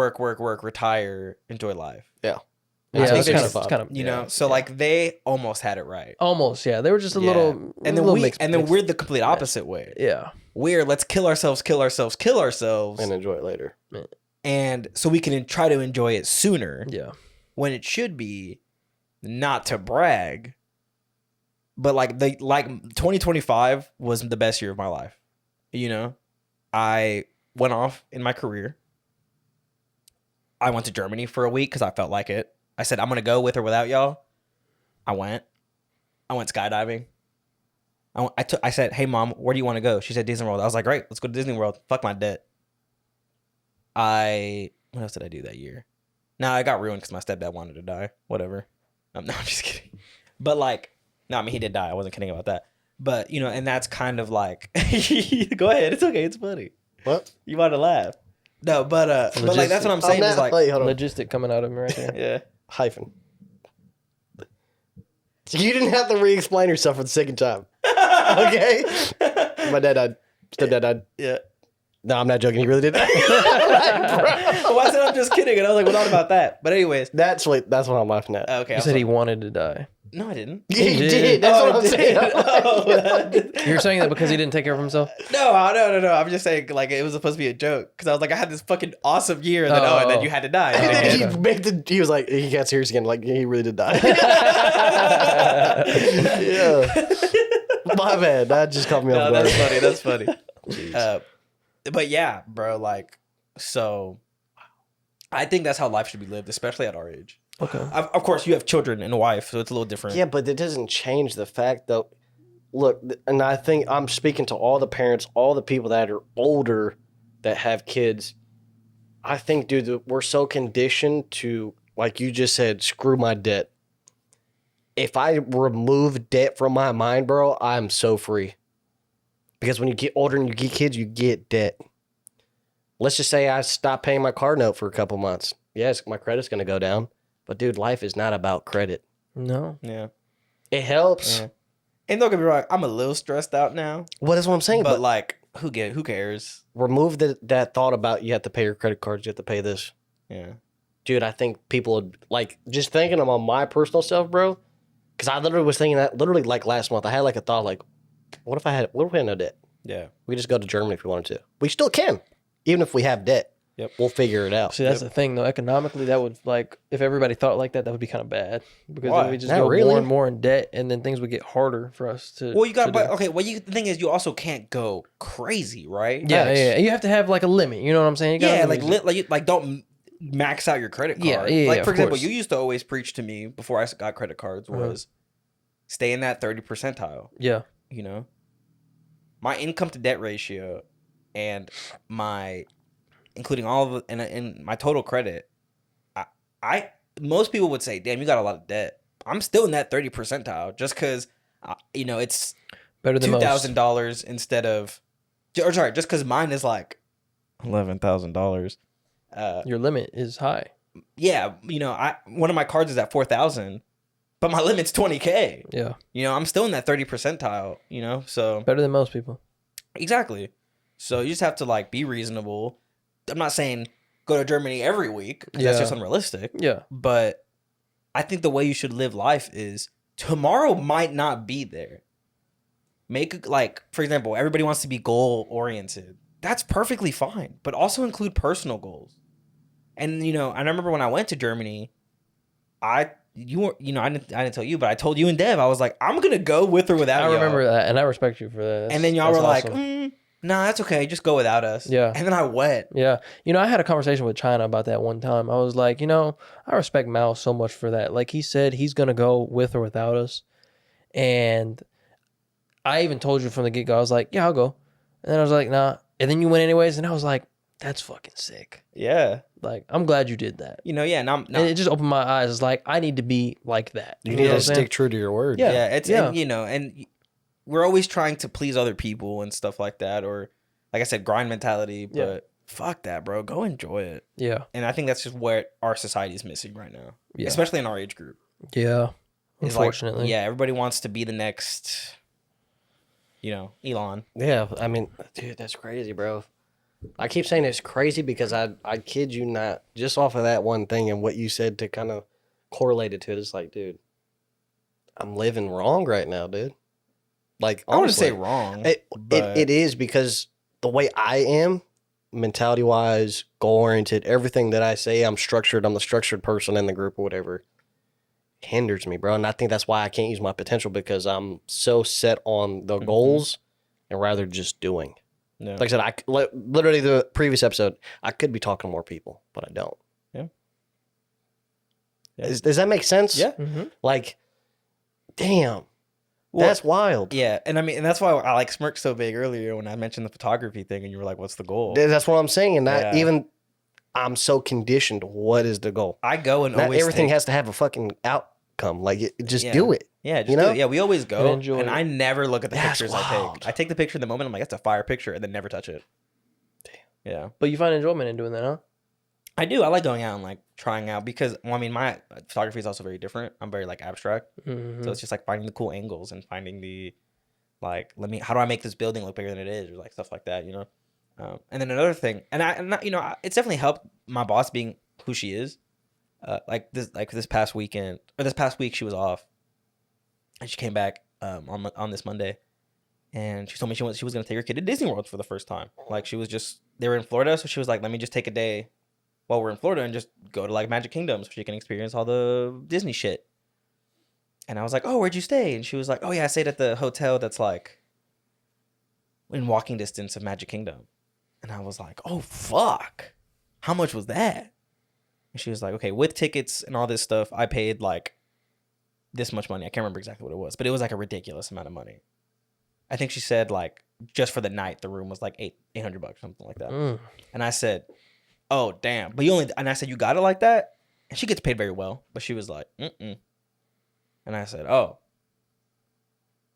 retire, enjoy life.
Yeah.
Yeah,
think
it's
they
kind of
You know, so like they almost had it right.
almost, yeah. They were just a
Yeah.
little,
and then we're the complete opposite way.
yeah.
We're let's kill ourselves,
And enjoy it later.
and so we can try to enjoy it sooner.
Yeah.
When it should be not to brag, but like 2025 was the best year of my life. You know, I went off in my career. I went to Germany for a week because I felt like it. I said, I'm going to go with or without y'all. I went skydiving. I said, hey, Mom, where do you want to go? She said, Disney World. I was like, great, let's go to Disney World. Fuck my debt. What else did I do that year? No, I got ruined because my stepdad wanted to die. Whatever. No, I'm just kidding. But like, no, I mean he did die. I wasn't kidding about that. But you know, and that's kind of like, go ahead. It's okay. It's funny.
What?
You want to laugh? No, but like that's what I'm saying. Is like,
wait, hold on.
Logistic coming out of me right there.
yeah.
Hyphen. You didn't have to re-explain yourself for the second time. Okay? My dad died. Stepdad died.
Yeah.
No, I'm not joking. He really did that.
Well, I said I'm just kidding, and I was like, "Well, not about that." But anyways,
That's what I'm laughing at.
okay.
He said he wanted to die.
No, I didn't.
He
did.
did. That's
Oh,
what I'm
I
saying.
did. Oh,
You're saying that because he didn't take care of himself?
no. I'm just saying like it was supposed to be a joke because I was like, I had this fucking awesome year, and then and then you had to die.
And
Oh,
then
okay.
he was like, he got serious again. Like, he really did die. Yeah. My bad. That just caught me off
No,
guard.
that's funny. That's funny. But yeah, bro. Like, so I think that's how life should be lived, especially at our age.
Okay.
Of course, you have children and a wife, so it's a little different.
Yeah, but it doesn't change the fact, though. Look, and I think I'm speaking to all the parents, all the people that are older that have kids. I think, dude, we're so conditioned to, like you just said, screw my debt. If I remove debt from my mind, bro, I'm so free. Because when you get older and you get kids, you get debt. Let's just say I stop paying my car note for a couple months. Yes, my credit's going to go down. But, dude, life is not about credit.
No.
Yeah.
It helps.
Yeah. And don't get me wrong, I'm a little stressed out now.
Well, that's what I'm saying.
But like, who cares?
Remove that thought about you have to pay your credit cards, you have to pay this.
Yeah.
Dude, I think people would, like, just thinking about my personal self, bro. Because I literally was thinking that literally like last month. I had like a thought like, what if we had no debt?
Yeah.
We just go to Germany if we wanted to. We still can, even if we have debt.
Yep.
We'll figure it out.
See, that's the thing, though. Economically, that would, like, if everybody thought like that, that would be kind of bad. Because
Why?
then we just
Not
go
really.
more and more in debt, and then things would get harder for us to.
Well, you got,
to
but
do.
okay. Well, the thing is, you also can't go crazy, right?
Yeah,
Facts.
yeah. You have to have, like, a limit. You know what I'm saying? You gotta
Yeah,
have a
like
limit.
like don't max out your credit card.
Yeah, yeah,
Like
yeah,
for
of
example,
course.
you used to always preach to me before I got credit cards was stay in that 30 percentile.
Yeah.
You know, my income to debt ratio and my including all of it and my total credit. I most people would say, damn, you got a lot of debt. I'm still in that 30 percentile just because you know it's
Better than
$2,000 instead of, or sorry, just because mine is like $11,000.
Your limit is high.
Yeah, you know, one of my cards is at 4,000, but my limit's 20K.
Yeah.
You know, I'm still in that 30 percentile. You know, so
Better than most people.
exactly. So you just have to like be reasonable. I'm not saying go to Germany every week. 'Cause that's
Yeah.
just unrealistic.
Yeah.
But I think the way you should live life is tomorrow might not be there. Make like, for example, everybody wants to be goal oriented. That's perfectly fine, but also include personal goals. And you know, I remember when I went to Germany, I didn't tell you, but I told you and Dev, I was like, I'm gonna go with or without.
I
y'all.
remember that, and I respect you for that.
And then y'all were
That's
like,
awesome.
nah, that's okay, just go without us.
Yeah.
And then I went.
Yeah. You know, I had a conversation with China about that one time. I was like, you know, I respect Mao so much for that. Like, he said he's going to go with or without us. And I even told you from the get-go, I was like, yeah, I'll go. And then I was like, nah. And then you went anyways. And I was like, that's fucking sick.
Yeah.
Like, I'm glad you did that.
You know, yeah, and
And it just opened my eyes. It's like, I need to be like that.
You
know
need
what
to
I'm saying?
stick true to your word.
Yeah.
yeah, it's
yeah.
And, you know, and we're always trying to please other people and stuff like that, or like I said, grind mentality. But
Yeah.
fuck that, bro. Go enjoy it.
Yeah.
And I think that's just what our society is missing right now,
Yeah.
especially in our age group.
Yeah.
It's like,
Unfortunately.
yeah, everybody wants to be the next, you know, Elon.
Yeah, I mean, dude, that's crazy, bro. I keep saying it's crazy because I kid you not, just off of that one thing and what you said to kind of correlate it to it, it's like, dude, I'm living wrong right now, dude. Like,
I wouldn't
honestly,
say wrong.
it is because the way I am, mentality wise, goal oriented, everything that I say, I'm structured. I'm the structured person in the group or whatever. Hinders me, bro. And I think that's why I can't use my potential because I'm so set on the goals and rather just doing.
No.
Like I said, literally the previous episode, I could be talking to more people, but I don't.
Yeah. Yeah.
Does that make sense?
Yeah.
Mm-hmm.
Like, damn,
Well,
that's wild.
Yeah, and I mean, and that's why I like smirked so big earlier when I mentioned the photography thing, and you were like, "What's the goal?"
That's what I'm saying. And
Yeah.
I'm so conditioned. What is the goal?
I go and
Not
always
everything
take-
has to have a fucking outcome. Like, just
Yeah.
do it.
Yeah, just
You
do
know?
it. Yeah, we always go,
And enjoy
and
it.
I never look at the
That's
pictures I
wild.
take. I take the picture in the moment. I'm like, that's a fire picture, and then never touch it. Damn. Yeah,
But you find enjoyment in doing that, huh?
I do. I like going out and like trying out because, well, I mean, my photography is also very different. I'm very like abstract,
Mm-hmm.
so it's just like finding the cool angles and finding the like, how do I make this building look bigger than it is, or like stuff like that, you know. And then another thing, it's definitely helped my boss being who she is. Like this past weekend or this past week, she was off, and she came back on this Monday, and she told me she was gonna take her kid to Disney World for the first time. Like they were in Florida, so she was like, let me just take a day while we're in Florida and just go to like Magic Kingdom so she can experience all the Disney shit. And I was like, oh, where'd you stay? And she was like, oh yeah, I stayed at the hotel that's like in walking distance of Magic Kingdom. And I was like, oh fuck, how much was that? And she was like, okay, with tickets and all this stuff, I paid like this much money. I can't remember exactly what it was, but it was like a ridiculous amount of money. I think she said like just for the night, the room was like $800, something like that.
Mm.
And I said, oh damn, but and I said, you got it like that? And she gets paid very well, but she was like, mm-mm. And I said, oh.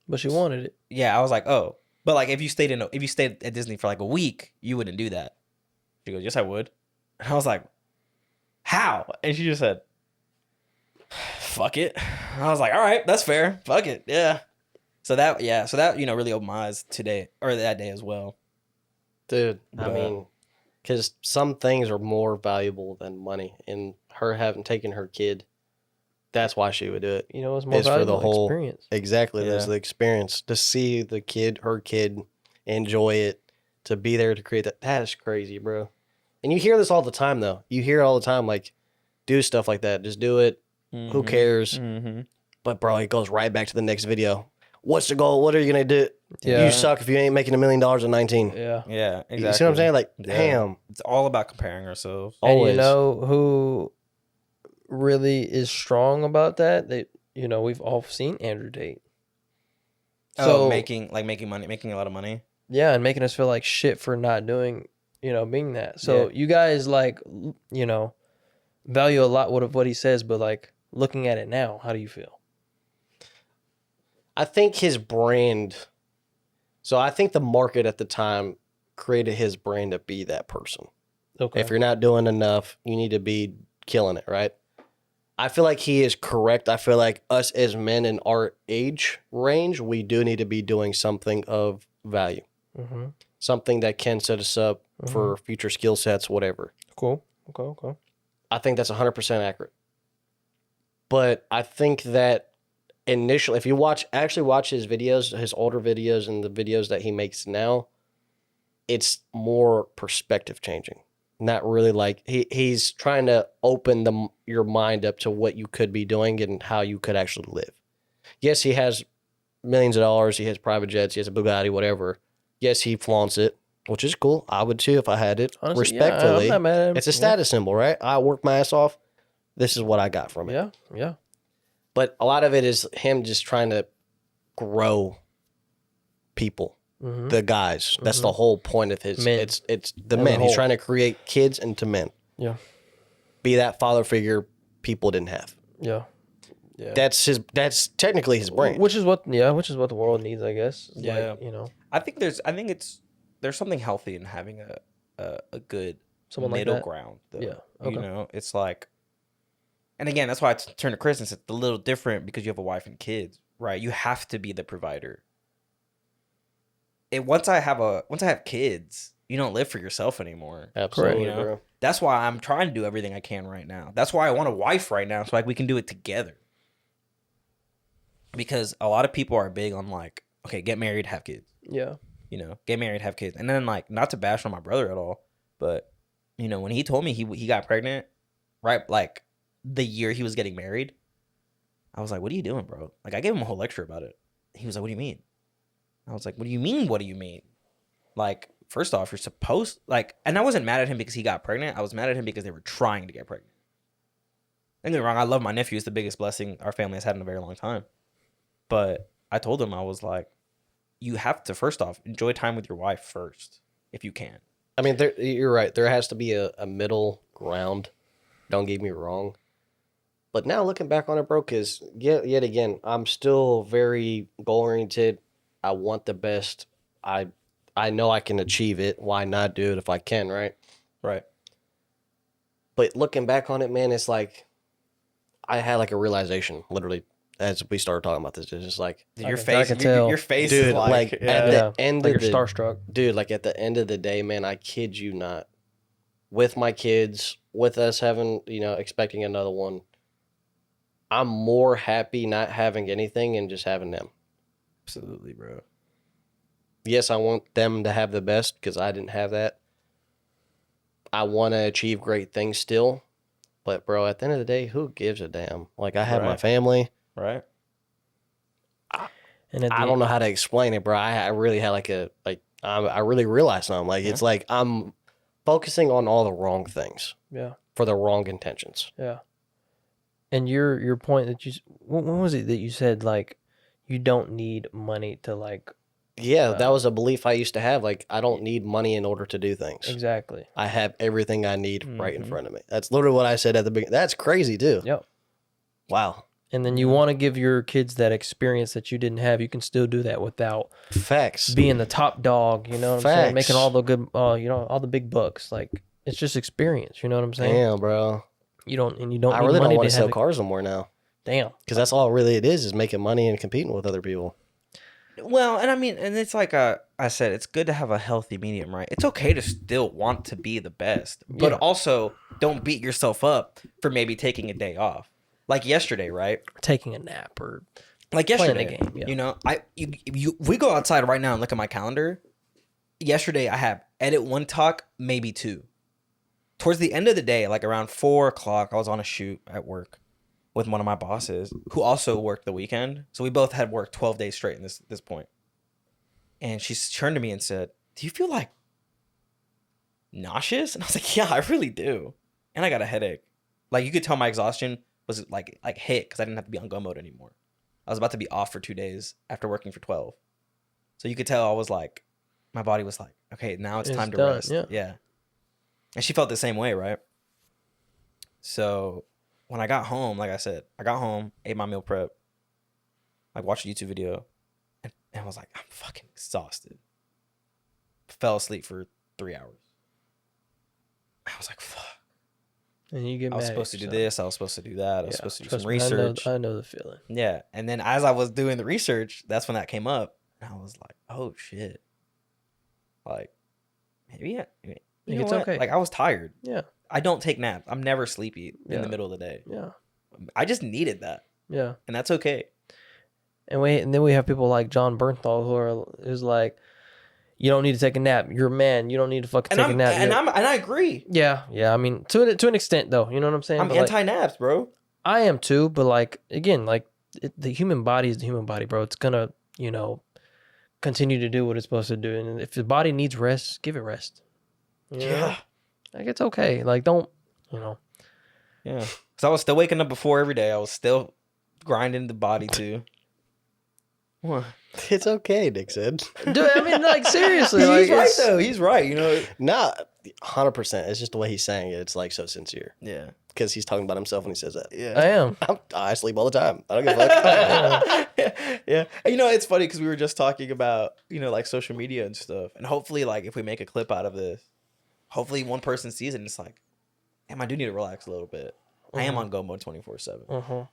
But she wanted it.
Yeah, I was like, oh. But like if you stayed at Disney for like a week, you wouldn't do that. She goes, yes, I would. And I was like, how? And she just said, fuck it. And I was like, all right, that's fair. Fuck it. Yeah. So that really opened my eyes today or that day as well.
Dude, I
But-
mean, because some things are more valuable than money. And her having taken her kid, that's why she would do it.
You know, it's more
It's for the
valuable
whole
experience.
Exactly.
Yeah.
That's the experience. To see her kid enjoy it, to be there to create that. That is crazy, bro. And you hear this all the time, though. You hear it all the time, like, do stuff like that. Just do it. Who cares?
Mm-hmm.
But, bro, it goes right back to the next video. What's the goal? What are you going to do?
Yeah.
You suck if you ain't making $1 million in 19.
Yeah.
Yeah, exactly.
You see what I'm saying? Like,
Yeah.
damn.
It's all about comparing ourselves.
Always.
And you know who really is strong about that? We've all seen Andrew Tate.
So making money, making a lot of money.
Yeah, and making us feel like shit for not doing, being that. So you guys value a lot of what he says, but like looking at it now, how do you feel?
I think his brand. So I think the market at the time created his brand to be that person.
Okay.
If you're not doing enough, you need to be killing it, right? I feel like he is correct. I feel like us as men in our age range, we do need to be doing something of value,
Mm-hmm.
something that can set us up for future skill sets, whatever.
Cool. Okay.
I think that's 100% accurate. But I think that initially, if you actually watch his videos, his older videos and the videos that he makes now, it's more perspective changing. Not really like he's trying to open your mind up to what you could be doing and how you could actually live. Yes, he has millions of dollars. He has private jets. He has a Bugatti, whatever. Yes, he flaunts it, which is cool. I would too if I had it.
Honestly,
respectfully,
I'm not mad at him.
it's a status symbol, right? I work my ass off. This is what I got from it.
Yeah.
But a lot of it is him just trying to grow people,
Mm-hmm.
the guys. That's the whole point of his.
Men.
It's the
As a
men. He's
whole.
trying to create kids into men.
Yeah.
Be that father figure people didn't have.
Yeah.
That's technically his brand.
Which is what the world needs, I guess. It's
Yeah.
like,
I think there's something healthy in having a good
Someone like
middle
that?
ground. Though.
Yeah, okay.
It's like, and again, that's why I turned to Chris and said it's a little different because you have a wife and kids, right? You have to be the provider. Once I have kids, you don't live for yourself anymore.
Absolutely,
you know?
bro.
That's why I'm trying to do everything I can right now. That's why I want a wife right now, so like we can do it together. Because a lot of people are big on like, okay, get married, have kids.
yeah.
Get married, have kids. And then like, not to bash on my brother at all, but when he told me he got pregnant, right, like the year he was getting married, I was like, what are you doing, bro? Like I gave him a whole lecture about it. He was like, what do you mean? I was like, what do you mean? What do you mean? Like, first off, you're supposed like, and I wasn't mad at him because he got pregnant. I was mad at him because they were trying to get pregnant. Don't get me wrong. I love my nephew. It's the biggest blessing our family has had in a very long time. But I told him, I was like, you have to, first off, enjoy time with your wife first, if you can.
I mean, you're right. There has to be a middle ground. Don't get me wrong. But now looking back on it, bro, because yet again, I'm still very goal oriented. I want the best. I know I can achieve it. Why not do it if I can, right?
Right.
But looking back on it, man, it's like I had like a realization, literally, as we started talking about this. It's just like,
Your
I
face,
can tell.
your face
dude,
is like,
at
yeah.
the end
like
of
you're
the
starstruck.
dude, like at the end of the day, man, I kid you not, with my kids, with us having, expecting another one, I'm more happy not having anything and just having them.
Absolutely, bro.
Yes, I want them to have the best because I didn't have that. I want to achieve great things still. But, bro, at the end of the day, who gives a damn? Like, I have my
Right.
family.
Right.
And at
I don't know how to explain it, bro. I really had I really realized something. Like, it's like I'm focusing on all the wrong things
Yeah.
for the wrong intentions.
Yeah. And your point that when was it that you said like you don't need money to like
Yeah, that was a belief I used to have. Like, I don't need money in order to do things.
exactly.
I have everything I need right in front of me. That's literally what I said at the beginning. That's crazy, too.
Yep.
Wow.
And then you want to give your kids that experience that you didn't have. You can still do that without
Facts.
being the top dog. You know what I'm saying?
Facts.
Making all the good, all the big bucks. Like it's just experience. You know what I'm saying?
Damn, bro.
You don't
I
need
really don't
money
want
to
to
have
sell cars no more now.
Damn.
Because that's all really it is making money and competing with other people.
Well, and I mean, and it's like I said, it's good to have a healthy medium, right? It's okay to still want to be the best, but
Yeah.
also don't beat yourself up for maybe taking a day off. Like yesterday, right?
Taking a nap or
Like
playing a
yesterday,
game. Yeah.
you know, we go outside right now and look at my calendar. Yesterday, I have edit one talk, maybe two. Towards the end of the day, like around 4 o'clock, I was on a shoot at work with one of my bosses who also worked the weekend. So we both had worked 12 days straight in this point. And she turned to me and said, "Do you feel like nauseous?" And I was like, "Yeah, I really do." And I got a headache. Like you could tell my exhaustion was like hit because I didn't have to be on go mode anymore. I was about to be off for 2 days after working for 12. So you could tell I was like, my body was like, okay, now it's time to
done,
rest.
yeah.
Yeah. And she felt the same way, right? So when I got home, like I said, I got home, ate my meal prep, like watched a YouTube video, and I was like, I'm fucking exhausted. Fell asleep for 3 hours. I was like, fuck.
And you get
I was
mad at
supposed to do
yourself.
this. I was supposed to do that. I was supposed to do
Trust
some
me,
research.
I know the feeling.
Yeah. And then as I was doing the research, that's when that came up. And I was like, oh shit. Like, maybe you know
it's
what?
okay.
Like I was tired.
Yeah.
I don't take naps. I'm never sleepy in
Yeah.
the middle of the day.
Yeah.
I just needed that.
Yeah.
And that's okay.
And then we have people like John Bernthal who's like, you don't need to take a nap. You're a man. You don't need to fucking take a nap.
And I agree.
Yeah. I mean, to an extent though, you know what I'm saying?
I'm
But, like,
anti-naps, bro.
I am too, but like again, like the human body is the human body, bro. It's gonna, continue to do what it's supposed to do, and if the body needs rest, give it rest. You know?
Yeah.
Like it's okay. Like don't,
Yeah. Because I was still waking up before every day. I was still grinding the body too. What?
It's okay, Nick said.
Dude, I mean, like seriously,
He's
like
right
it's-
though. He's right. You know.
Nah, 100%. It's just the way he's saying it. It's like so sincere.
Yeah.
Because he's talking about himself when he says that.
I
Yeah.
am.
I sleep all the time. I don't give a fuck.
Yeah. And, it's funny because we were just talking about like social media and stuff, and hopefully like if we make a clip out of this, hopefully one person sees it and it's like, damn, I do need to relax a little bit. I am on go mode 24/7.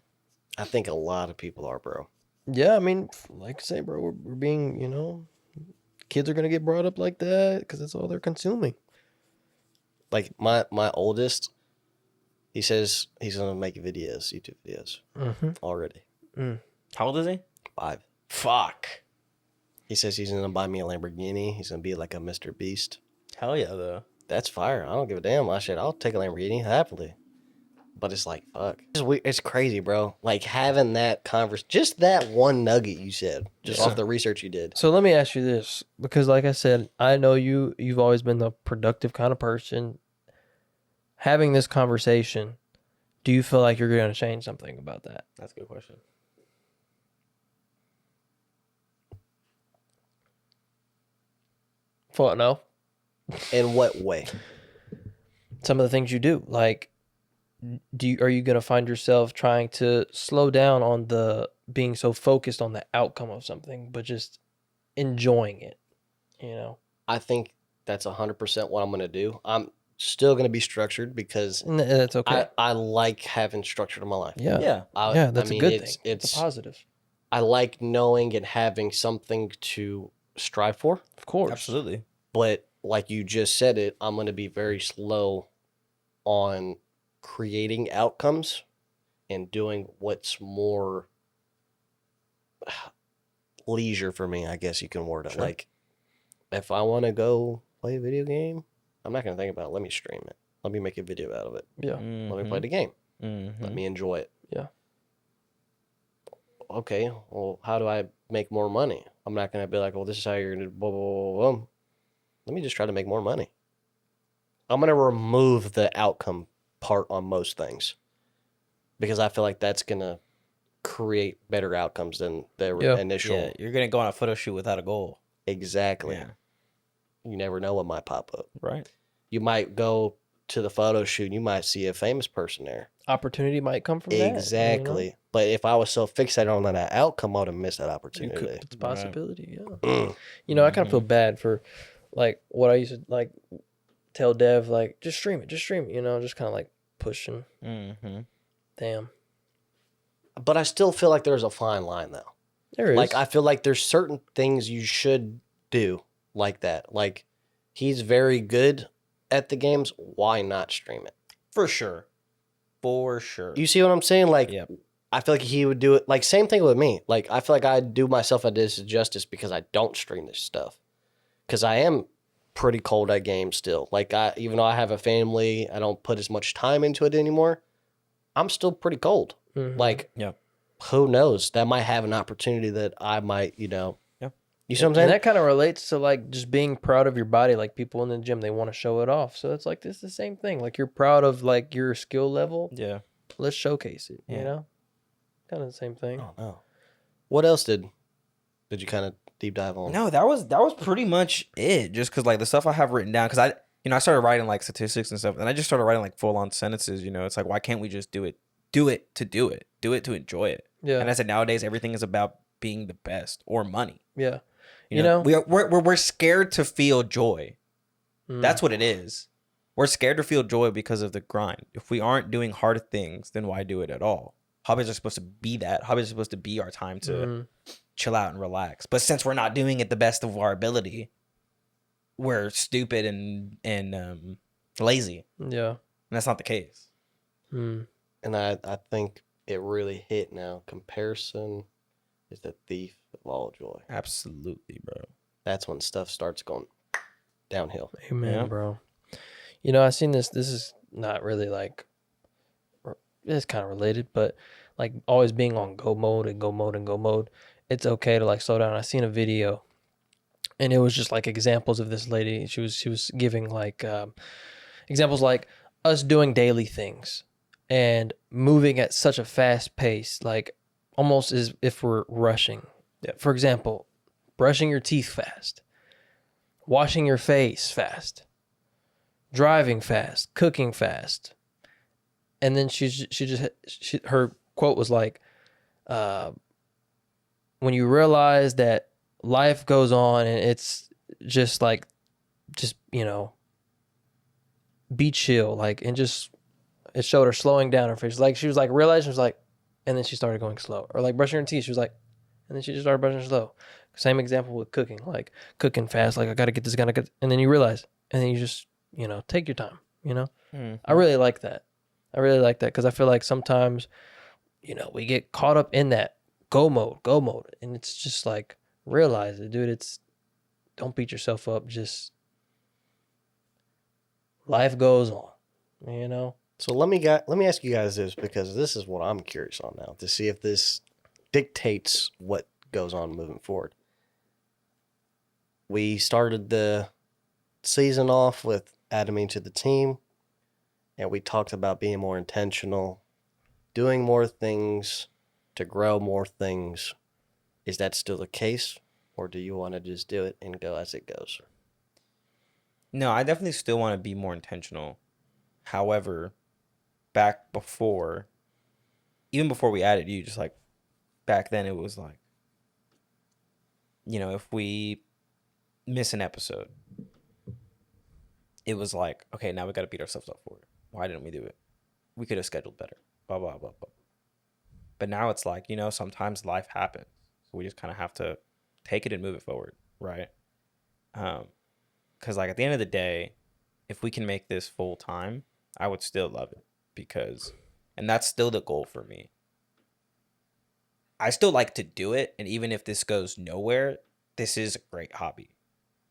I think a lot of people are, bro.
Yeah, I mean, like I say, bro, we're being, kids are gonna get brought up like that because that's all they're consuming.
Like my oldest, he says he's gonna make videos, YouTube videos already.
How old is he?
5.
Fuck.
He says he's gonna buy me a Lamborghini. He's gonna be like a Mr. Beast.
Hell yeah, though.
That's fire. I don't give a damn. I'll take a Lamborghini happily. But it's like, fuck. It's crazy, bro. Like having that just that one nugget you said, just off the research you did.
So let me ask you this, because like I said, I know you've always been the productive kind of person. Having this conversation, do you feel like you're going to change something about that?
That's a good question.
Well, no.
In what way?
Some of the things you do, like, are you gonna find yourself trying to slow down on the being so focused on the outcome of something, but just enjoying it? You know,
I think that's 100% what I'm going to do. I'm still going to be structured because
and that's okay.
I like having structure in my life.
Yeah,
Yeah.
yeah, that's
I mean,
a good thing. It's
It's
a positive,
I like knowing and having something to strive for.
of course.
Absolutely.
But like you just said it, I'm going to be very slow on creating outcomes and doing what's more leisure for me, I guess you can word it.
Sure.
Like, if I want to go play a video game, I'm not going to think about it. Let me stream it. Let me make a video out of it.
Yeah,
Let me play the game.
Mm-hmm.
Let me enjoy it.
yeah,
Okay, well, how do I make more money? I'm not going to be like, well, this is how you're going to blah, blah, blah, blah. Let me just try to make more money. I'm going to remove the outcome part on most things because I feel like that's going to create better outcomes than the
Yeah.
initial.
Yeah, you're gonna go on a photo shoot without a goal.
Exactly.
Yeah.
You never know what might pop up.
Right.
You might go to the photo shoot and you might see a famous person there.
opportunity might come from that. You know?
Exactly. But if I was so fixated on that outcome, I would have missed that
You
opportunity.
could, it's a possibility. Yeah.
Mm.
You know, I kind of feel bad for, like, what I used to like tell Dev, like, just stream it. You know, just kind of like pushing.
Mm-hmm.
Damn,
But I still feel like there's a fine line, though.
there is.
Like, I feel like there's certain things you should do like that. Like, he's very good at the games. Why not stream it?
For sure. For sure.
You see what I'm saying? Like,
Yep.
I feel like he would do it. Like, same thing with me. Like, I feel like I do myself a disjustice because I don't stream this stuff. Because I am pretty cold at games still. Like, even though I have a family, I don't put as much time into it anymore. I'm still pretty cold.
Mhm.
Like,
Yep.
who knows? That might have an opportunity that I might, you know.
Yep.
You see what I'm
And
saying?
that kind of relates to like just being proud of your body. Like people in the gym, they want to show it off. So it's like this is the same thing. Like you're proud of like your skill level.
Yeah.
Let's showcase it. You
Yeah.
know, kind of the same thing.
Oh no. What else did you kind of deep dive on?
No, that was pretty much it. Just because like the stuff I have written down, because I started writing like statistics and stuff, and I just started writing like full on sentences. You know, it's like why can't we just do it? Do it to enjoy it.
Yeah.
And I said nowadays everything is about being the best or money.
Yeah.
You know, we're scared to feel joy.
Mm.
That's what it is. We're scared to feel joy because of the grind. If we aren't doing hard things, then why do it at all? Hobbies are supposed to be that. Hobbies are supposed to be our time to chill out and relax. But since we're not doing it the best of our ability, we're stupid and lazy.
Yeah.
And that's not the case.
Mm.
And I think it really hit now. Comparison is the thief of all joy.
Absolutely, bro.
That's when stuff starts going downhill.
Amen,
Yeah.
bro. You know, I seen this. This is not really like, it's kind of related, but like always being on go mode and go mode and go mode. It's okay to like slow down. I seen a video, and it was just like examples of this lady. She was giving like examples like us doing daily things and moving at such a fast pace, like almost as if we're rushing.
Yeah.
For example, brushing your teeth fast, washing your face fast, driving fast, cooking fast. And then her quote was like, when you realize that life goes on and it's just like, you know, be chill, like, and just, it showed her slowing down her face. Like, she was like, realizing, she was like, and then she started going slow. Or like brushing her teeth, she was like, and then she just started brushing slow. Same example with cooking, like cooking fast, like I got to get this, and then you realize, and then you just, you know, take your time, you know? I really like that. Because I feel like sometimes, you know, we get caught up in that go mode. And it's just like, realize it, dude. Don't beat yourself up. Just life goes on, you know?
So let me ask you guys this, because this is what I'm curious on now, to see if this dictates what goes on moving forward. We started the season off with adding me to the team, and we talked about being more intentional, doing more things to grow more things. Is that still the case, or do you want to just do it and go as it goes?
No, I definitely still want to be more intentional. However, back before, even before we added you, just like back then it was like, you know, if we miss an episode, it was like, okay, now we got to beat ourselves up for it. Why didn't we do it? We could have scheduled better. Blah, blah, blah, blah. But now it's like, you know, sometimes life happens. So we just kind of have to take it and move it forward, right? Because, like, at the end of the day, if we can make this full time, I would still love it because, and that's still the goal for me. I still like to do it. And even if this goes nowhere, this is a great hobby.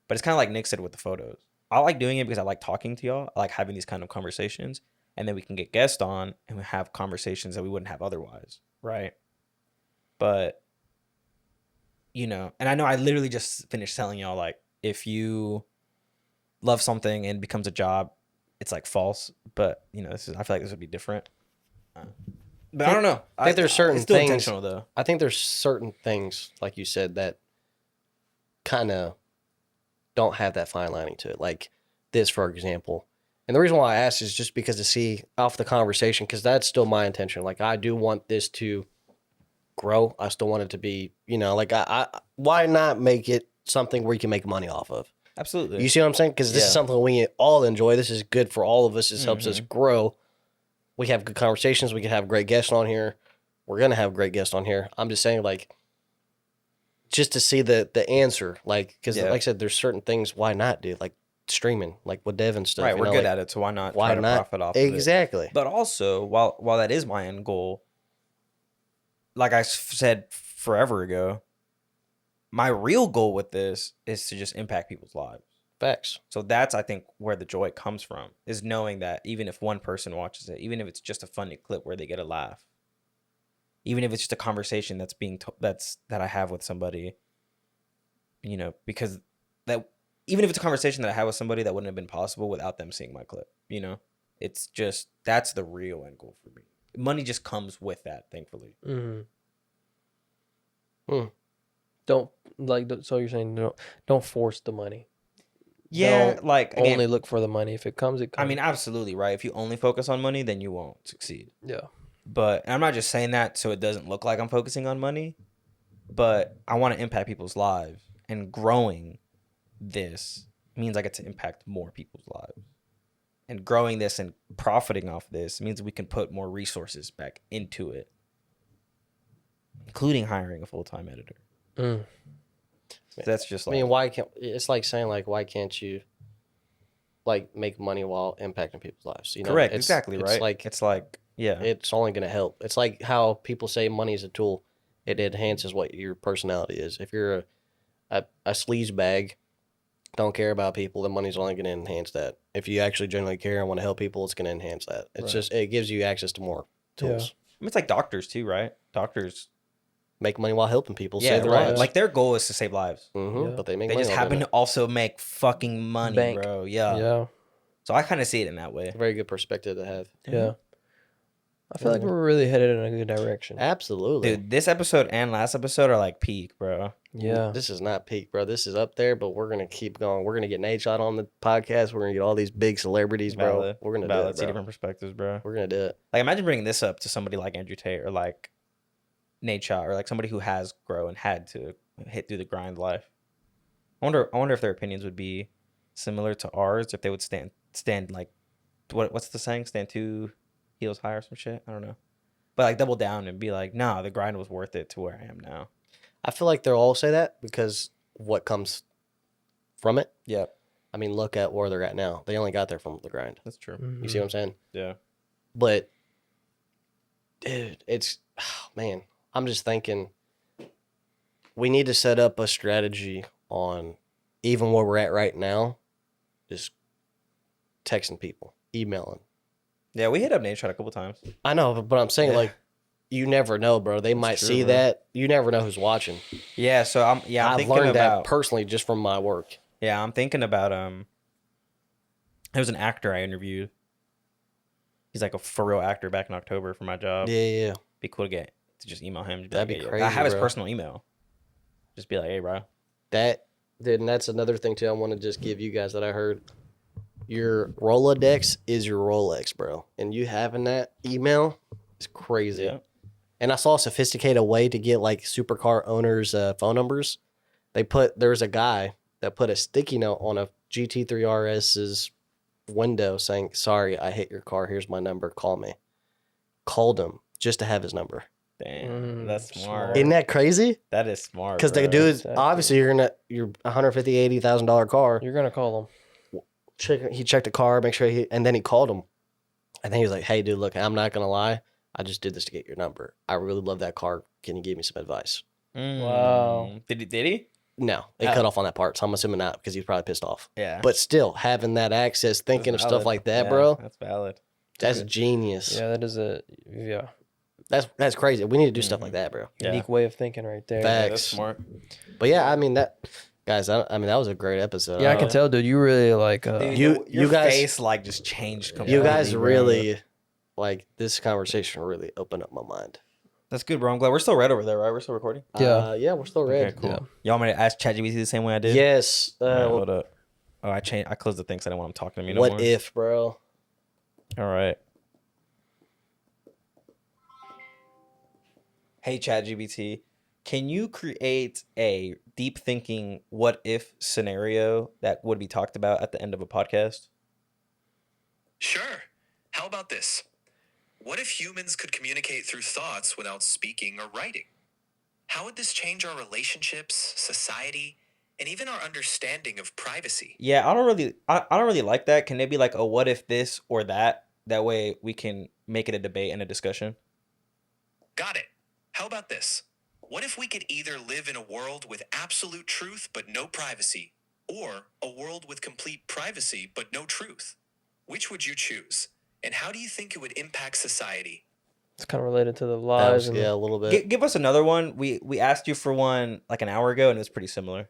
But it's kind of like Nick said with the photos. I like doing it because I like talking to y'all. I like having these kind of conversations. And then we can get guests on and we have conversations that we wouldn't have otherwise, right? But, you know, and I know I literally just finished telling y'all, like, if you love something and it becomes a job, it's like false. But, you know, I feel like this would be different. But I don't know.
I think there's certain
it's still
things.
intentional, though.
I think there's certain things, like you said, that kind of don't have that fine lining to it. Like this, for example. And the reason why I asked is just because to see off the conversation, because that's still my intention. Like, I do want this to grow. I still want it to be, you know, like, I why not make it something where you can make money off of?
Absolutely.
You see what I'm saying? Because this is something we all enjoy. This is good for all of us. This helps us grow. We have good conversations. We can have great guests on here. We're going to have great guests on here. I'm just saying, like, just to see the answer. Like, because like I said, there's certain things, why not, dude? Like, streaming, like with Dev and stuff.
Right, we're
know,
good
like,
at it, so why not
why
try to
not?
profit off of it?
Exactly.
But also, while that is my end goal, like I said forever ago, my real goal with this is to just impact people's lives.
Facts.
So that's, I think, where the joy comes from, is knowing that even if one person watches it, even if it's just a funny clip where they get a laugh, even if it's just a conversation that's that I have with somebody, you know, because that, even if it's a conversation that I had with somebody that wouldn't have been possible without them seeing my clip, you know, it's just, that's the real end goal for me. Money just comes with that, thankfully.
Don't like. So you're saying don't force the money.
Yeah,
Don't
like, again,
only look for the money. If it comes, it comes.
I mean, absolutely, right? If you only focus on money, then you won't succeed.
Yeah.
But I'm not just saying that so it doesn't look like I'm focusing on money, but I want to impact people's lives, and growing this means I get to impact more people's lives. And growing this and profiting off this means we can put more resources back into it, including hiring a full-time editor. So that's just like,
I mean, why can't, it's like saying, like, why can't you, like, make money while impacting people's lives? You know,
correct, exactly,
it's
right?
Like,
it's like, yeah,
it's only going to help. It's like how people say money is a tool. It enhances what your personality is. If you're a sleaze bag, don't care about people, then money's only going to enhance that. If you actually genuinely care and want to help people, it's going to enhance that. It's just, it gives you access to more tools.
I mean, it's like doctors too, right? Doctors
Make money while helping people
yeah,
save their
right.
lives.
Like, their goal is to save lives.
Yeah. But they make
They
money
just
while
happen
doing
to also make fucking money,
Bank.
bro. Yeah.
Yeah.
So I kind of see it in that way.
it. Very good perspective to have.
Yeah. I feel like we're really headed in a good direction.
Absolutely.
Dude, this episode and last episode are like peak, bro.
Yeah.
This is not peak, bro. This is up there, but we're going to keep going. We're going to get Nate Shot on the podcast. We're going to get all these big celebrities, bro.
Valid.
We're going to do
Valid.
it,
See
bro.
different perspectives, bro.
We're going to do it.
Like, imagine bringing this up to somebody like Andrew Tate or like Nate Shaw or like somebody who has grown and had to hit through the grind life. I wonder if their opinions would be similar to ours, if they would stand like, what's the saying? Stand 2 heels high or some shit? I don't know. But like double down and be like, nah, the grind was worth it to where I am now.
I feel like they'll all say that because what comes from it.
Yep.
I mean, look at where they're at now. They only got there from the grind.
That's true.
You see what I'm saying?
Yeah.
But, dude, it's, oh, man, I'm just thinking we need to set up a strategy on even where we're at right now, just texting people, emailing.
Yeah, we hit up Nate Shot a couple times.
I know, but I'm saying,
Yeah.
like, you never know, bro. They might
true,
see
bro.
that. You never know who's watching.
Yeah, so I'm
I've
thinking
learned
about
that personally just from my work.
Yeah, I'm thinking about there was an actor I interviewed. He's like a for real actor back in October for my job.
Yeah.
Be cool to just email him. Just
That'd
like,
be
"Hey, yo."
crazy,
I have his
bro.
personal email. Just be like, hey, bro.
That, dude, and that's another thing, too, I want to just give you guys that I heard. your Rolodex is your Rolex, bro. And you having that email is crazy.
Yeah.
And I saw a sophisticated way to get like supercar owners' phone numbers. There's a guy that put a sticky note on a GT3 RS's window saying, "Sorry, I hit your car. Here's my number. Call me." Called him just to have his number.
Damn, that's smart.
Isn't that crazy?
That is smart.
Because the
bro.
dude,
Exactly.
obviously, your $150,000-$80,000 car.
You're gonna call them.
He checked the car, make sure and then he called him. And then he was like, "Hey, dude, look, I'm not gonna lie. I just did this to get your number. I really love that car. Can you give me some advice?"
Wow.
Did he?
No, it cut off on that part, so I'm assuming not because he's probably pissed off.
Yeah.
But still, having that access, thinking
That's
of stuff
valid.
like that,
Yeah,
bro,
That's valid.
that's genius.
Yeah, that is a
That's crazy. We need to do stuff like that, bro.
Yeah.
unique way of thinking right there.
Fact.
Yeah, that's smart.
But yeah, I mean that, guys. I mean that was a great episode.
Yeah, I can tell, dude. You really like.
Dude,
You
your
guys-
face like just changed completely.
you guys
bro.
really like this conversation. Really opened up my mind.
That's good, bro. I'm glad we're still red over there, right? We're still recording.
Yeah.
Yeah, we're still red.
Okay, cool.
Yeah.
Y'all want me to ask ChatGPT the same way I did?
Yes.
All right, hold up. Oh, I closed the thing so I didn't want him talking to me no
What
more.
if, bro?
All right. Hey, ChatGPT, can you create a deep thinking what if scenario that would be talked about at the end of a podcast?
Sure. How about this? What if humans could communicate through thoughts without speaking or writing? How would this change our relationships, society, and even our understanding of privacy?
Yeah, I don't really like that. Can it be like a what if this or that? That way we can make it a debate and a discussion.
Got it. How about this? What if we could either live in a world with absolute truth but no privacy, or a world with complete privacy but no truth? Which would you choose? And how do you think it would impact society?
It's kind of related to the
That
lives.
was, yeah, a little bit.
Give us another one. We asked you for one like an hour ago and it was pretty similar.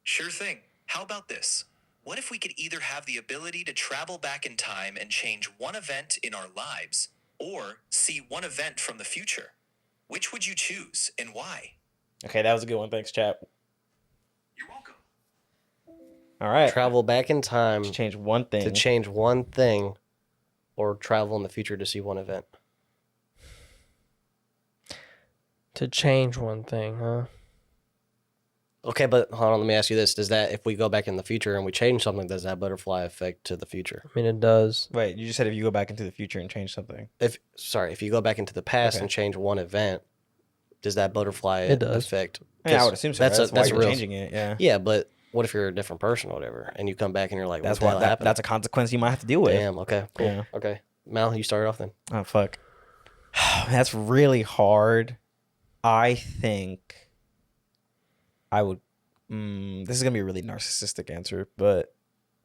Sure thing. How about this? What if we could either have the ability to travel back in time and change one event in our lives, or see one event from the future? Which would you choose and why?
Okay, that was a good one. Thanks, chat.
You're welcome.
All right.
Travel back in time
Just change one thing.
to change one thing, or travel in the future to see one event.
To change one thing, huh?
Okay, but hold on. Let me ask you this: Does that, if we go back in the future and we change something, does that butterfly effect to the future?
I mean, it does.
Wait, you just said if you go back into the future and change something.
If you go back into the past
Okay.
and change one event, does that butterfly
It does.
effect?
Yeah, I
'Cause
would assume so.
That's
That's,
that's
why you're
real.
changing it. Yeah.
Yeah, but what if you're a different person or whatever, and you come back and you're like,
That's
what the
what
hell happened?
that's a consequence you might have to deal with.
Damn. Okay. Cool.
Yeah.
Okay. Mal, you start off then.
Oh fuck. That's really hard. I think I would. This is gonna be a really narcissistic answer, but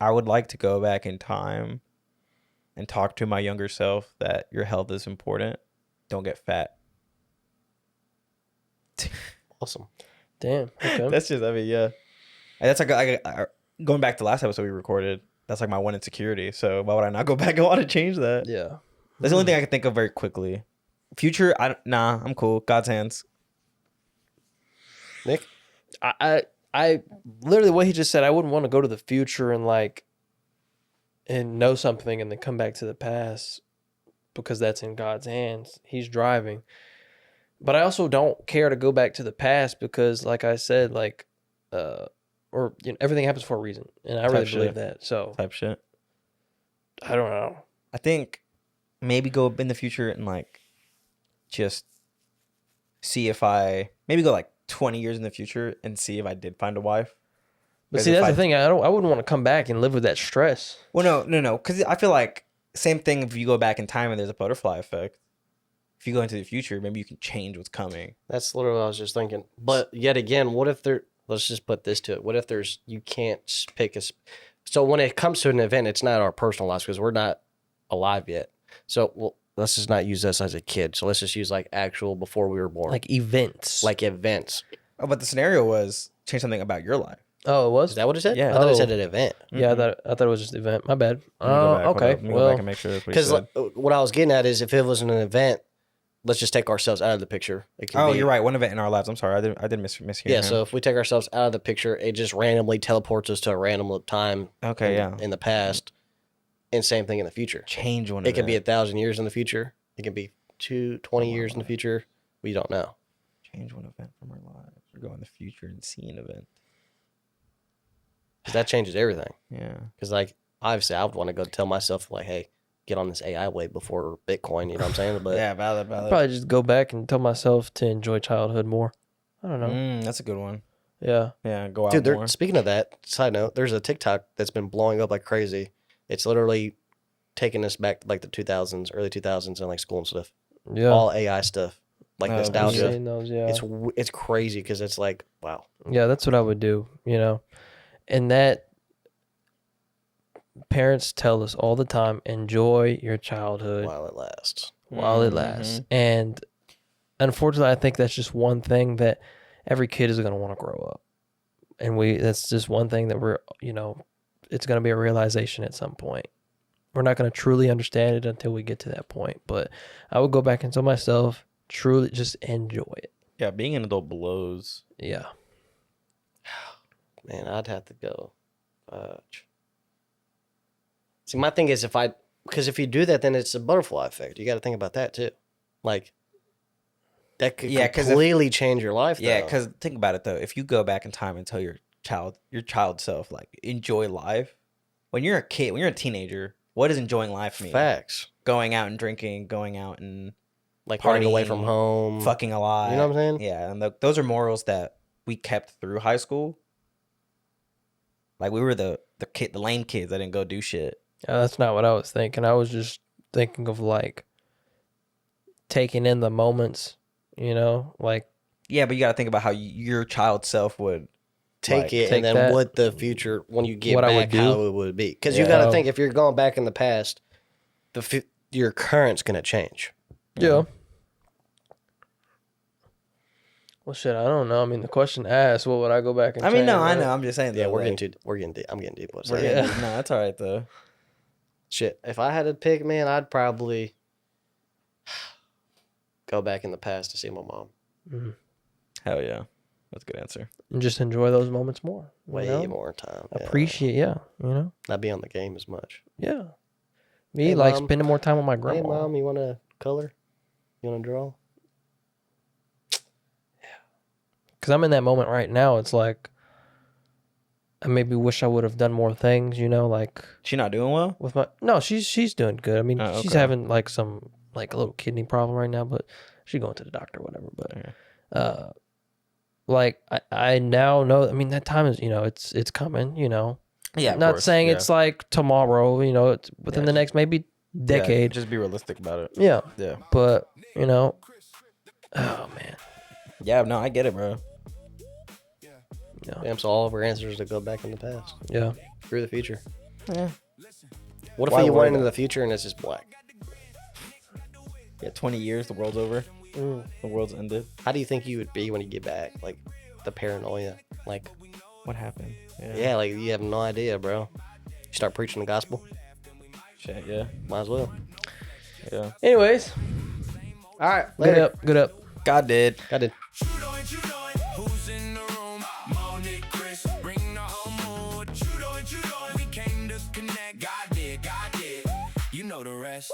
I would like to go back in time and talk to my younger self that your health is important. Don't get fat.
Awesome.
Damn. Okay.
That's just. I mean, yeah. And that's like going back to last episode we recorded. That's like my one insecurity. So why would I not go back and want to change that?
yeah.
That's the only thing I can think of very quickly. Future, I'm cool. God's hands.
Nick.
I literally what he just said. I wouldn't want to go to the future and know something and then come back to the past because that's in God's hands. He's driving. But I also don't care to go back to the past because, like I said, everything happens for a reason, and I really
Type
believe
shit.
that. So
Type shit.
I don't know.
I think maybe go in the future and just see if maybe go 20 years in the future and see if I did find a wife.
But
'Cause
see,
if
that's
I-
the thing. I wouldn't want to come back and live with that stress.
Well, no, because I feel like same thing if you go back in time and there's a butterfly effect. If you go into the future, maybe you can change what's coming.
That's literally what I was just thinking. But yet again, what if let's just put this to it. What if you can't pick so when it comes to an event, it's not our personal lives because we're not alive yet. So let's just not use us as a kid. So let's just use actual before we were born.
Like events.
Like events.
Oh, but the scenario was change something about your life.
Oh, it was?
Is that what it said?
Yeah.
I thought it
Oh.
said an event.
Yeah, I thought it was just the event. My bad.
Let me go back. Hold
Okay.
up. Let me go
Well,
back and make sure that's what he
Because
said.
what I was getting at is if it wasn't an event, let's just take ourselves out of the picture. It can
Oh,
be,
you're right. One event in our lives. I'm sorry. I didn't mishear
Yeah,
him.
so if we take ourselves out of the picture, it just randomly teleports us to a random time
Okay,
in the past, and same thing in the future.
Change one
It could be
event.
1,000 years in the future. It can be 20 years in the future. We don't know.
Change one event from our lives. Or go in the future and see an event.
Because that changes everything.
Yeah.
Because, like, obviously, I would want to go tell myself, like, hey, get on this AI wave before Bitcoin. You know what I'm saying? But
Yeah, valid.
Probably just go back and tell myself to enjoy childhood more. I don't know.
That's a good one.
Yeah.
Yeah, go out
dude,
more.
speaking of that, side note, there's a TikTok that's been blowing up like crazy. It's literally taking us back to like the 2000s, early 2000s, and like school and stuff.
Yeah.
All AI stuff, like
Oh,
I've
nostalgia.
seen those, yeah.
It's crazy because it's like, wow.
Yeah, that's what I would do, you know. And that parents tell us all the time, enjoy your childhood
While it lasts.
while it lasts. And unfortunately, I think that's just one thing that every kid is going to want to grow up. And that's just one thing that we're, you know, it's going to be a realization at some point. We're not going to truly understand it until we get to that point. But I would go back and tell myself, truly just enjoy it.
Yeah, being an adult blows.
Yeah.
Man, I'd have to go. See, my thing is because if you do that, then it's a butterfly effect. You got to think about that too. Like, that could completely change your life.
Yeah,
though.
because think about it though. If you go back in time and tell your child self, like, enjoy life. When you're a kid, when you're a teenager, what does enjoying life mean?
Facts.
Going out and drinking, going out and
Like running away
partying,
from home.
fucking a lot.
You know what I'm saying?
Yeah, and those are morals that we kept through high school. Like, we were the lame kids that didn't go do shit.
That's not what I was thinking. I was just thinking of like taking in the moments, you know, like.
Yeah, but you got to think about how your child self would
Take it,
take
and then
that,
what the future, when you get
what I would
back, how
do.
it would be. Because you got to think, if you're going back in the past, your current's going to change.
Yeah. Well, shit, I don't know. I mean, the question asked, what would I go back and
I mean,
change,
no, I
right?
know. I'm just saying.
Yeah,
though,
I'm getting deep. What's
No,
that?
that's all right though.
Shit, if I had to pick, man, I'd probably go back in the past to see my mom.
Mm-hmm.
Hell yeah, that's a good answer.
And just enjoy those moments more. you
Way
know?
more time. Yeah.
Appreciate, you know?
Not be on the game as much.
Yeah. Me,
Hey,
like,
Mom.
spending more time with my
Hey,
grandma.
Mom, you want to color? You want to draw?
Because I'm in that moment right now. It's like, I maybe wish I would have done more things, you know, like
She not doing well?
with my. No, she's doing good. I mean,
Oh,
she's
okay.
having like some like a little kidney problem right now, but she's going to the doctor, or whatever. But like I now know. I mean, that time is, you know, it's coming. You know,
Yeah, of
not
course,
saying
yeah.
it's like tomorrow. You know, it's within the next maybe decade.
Yeah, just be realistic about it.
Yeah,
Yeah.
but you know, oh man,
Yeah, no, I get it, bro.
yeah,
Damn, so all of our answers are to go back in the past.
yeah.
Screw the future.
Yeah.
What if
Why
you
worry
went into
about
the future and it's just black?
Yeah, 20 years, the world's over. The world's ended.
How do you think you would be when you get back? Like, the paranoia. Like,
What happened?
yeah, like, you have no idea, bro. You start preaching the gospel?
Shit, yeah.
Might as well.
Yeah.
Anyways,
All right,
good
later.
up, good up.
God did.
I did.
Who's in the room? Mo, Nick, Chris, bring the whole mood. We came to connect. God did. You know the rest.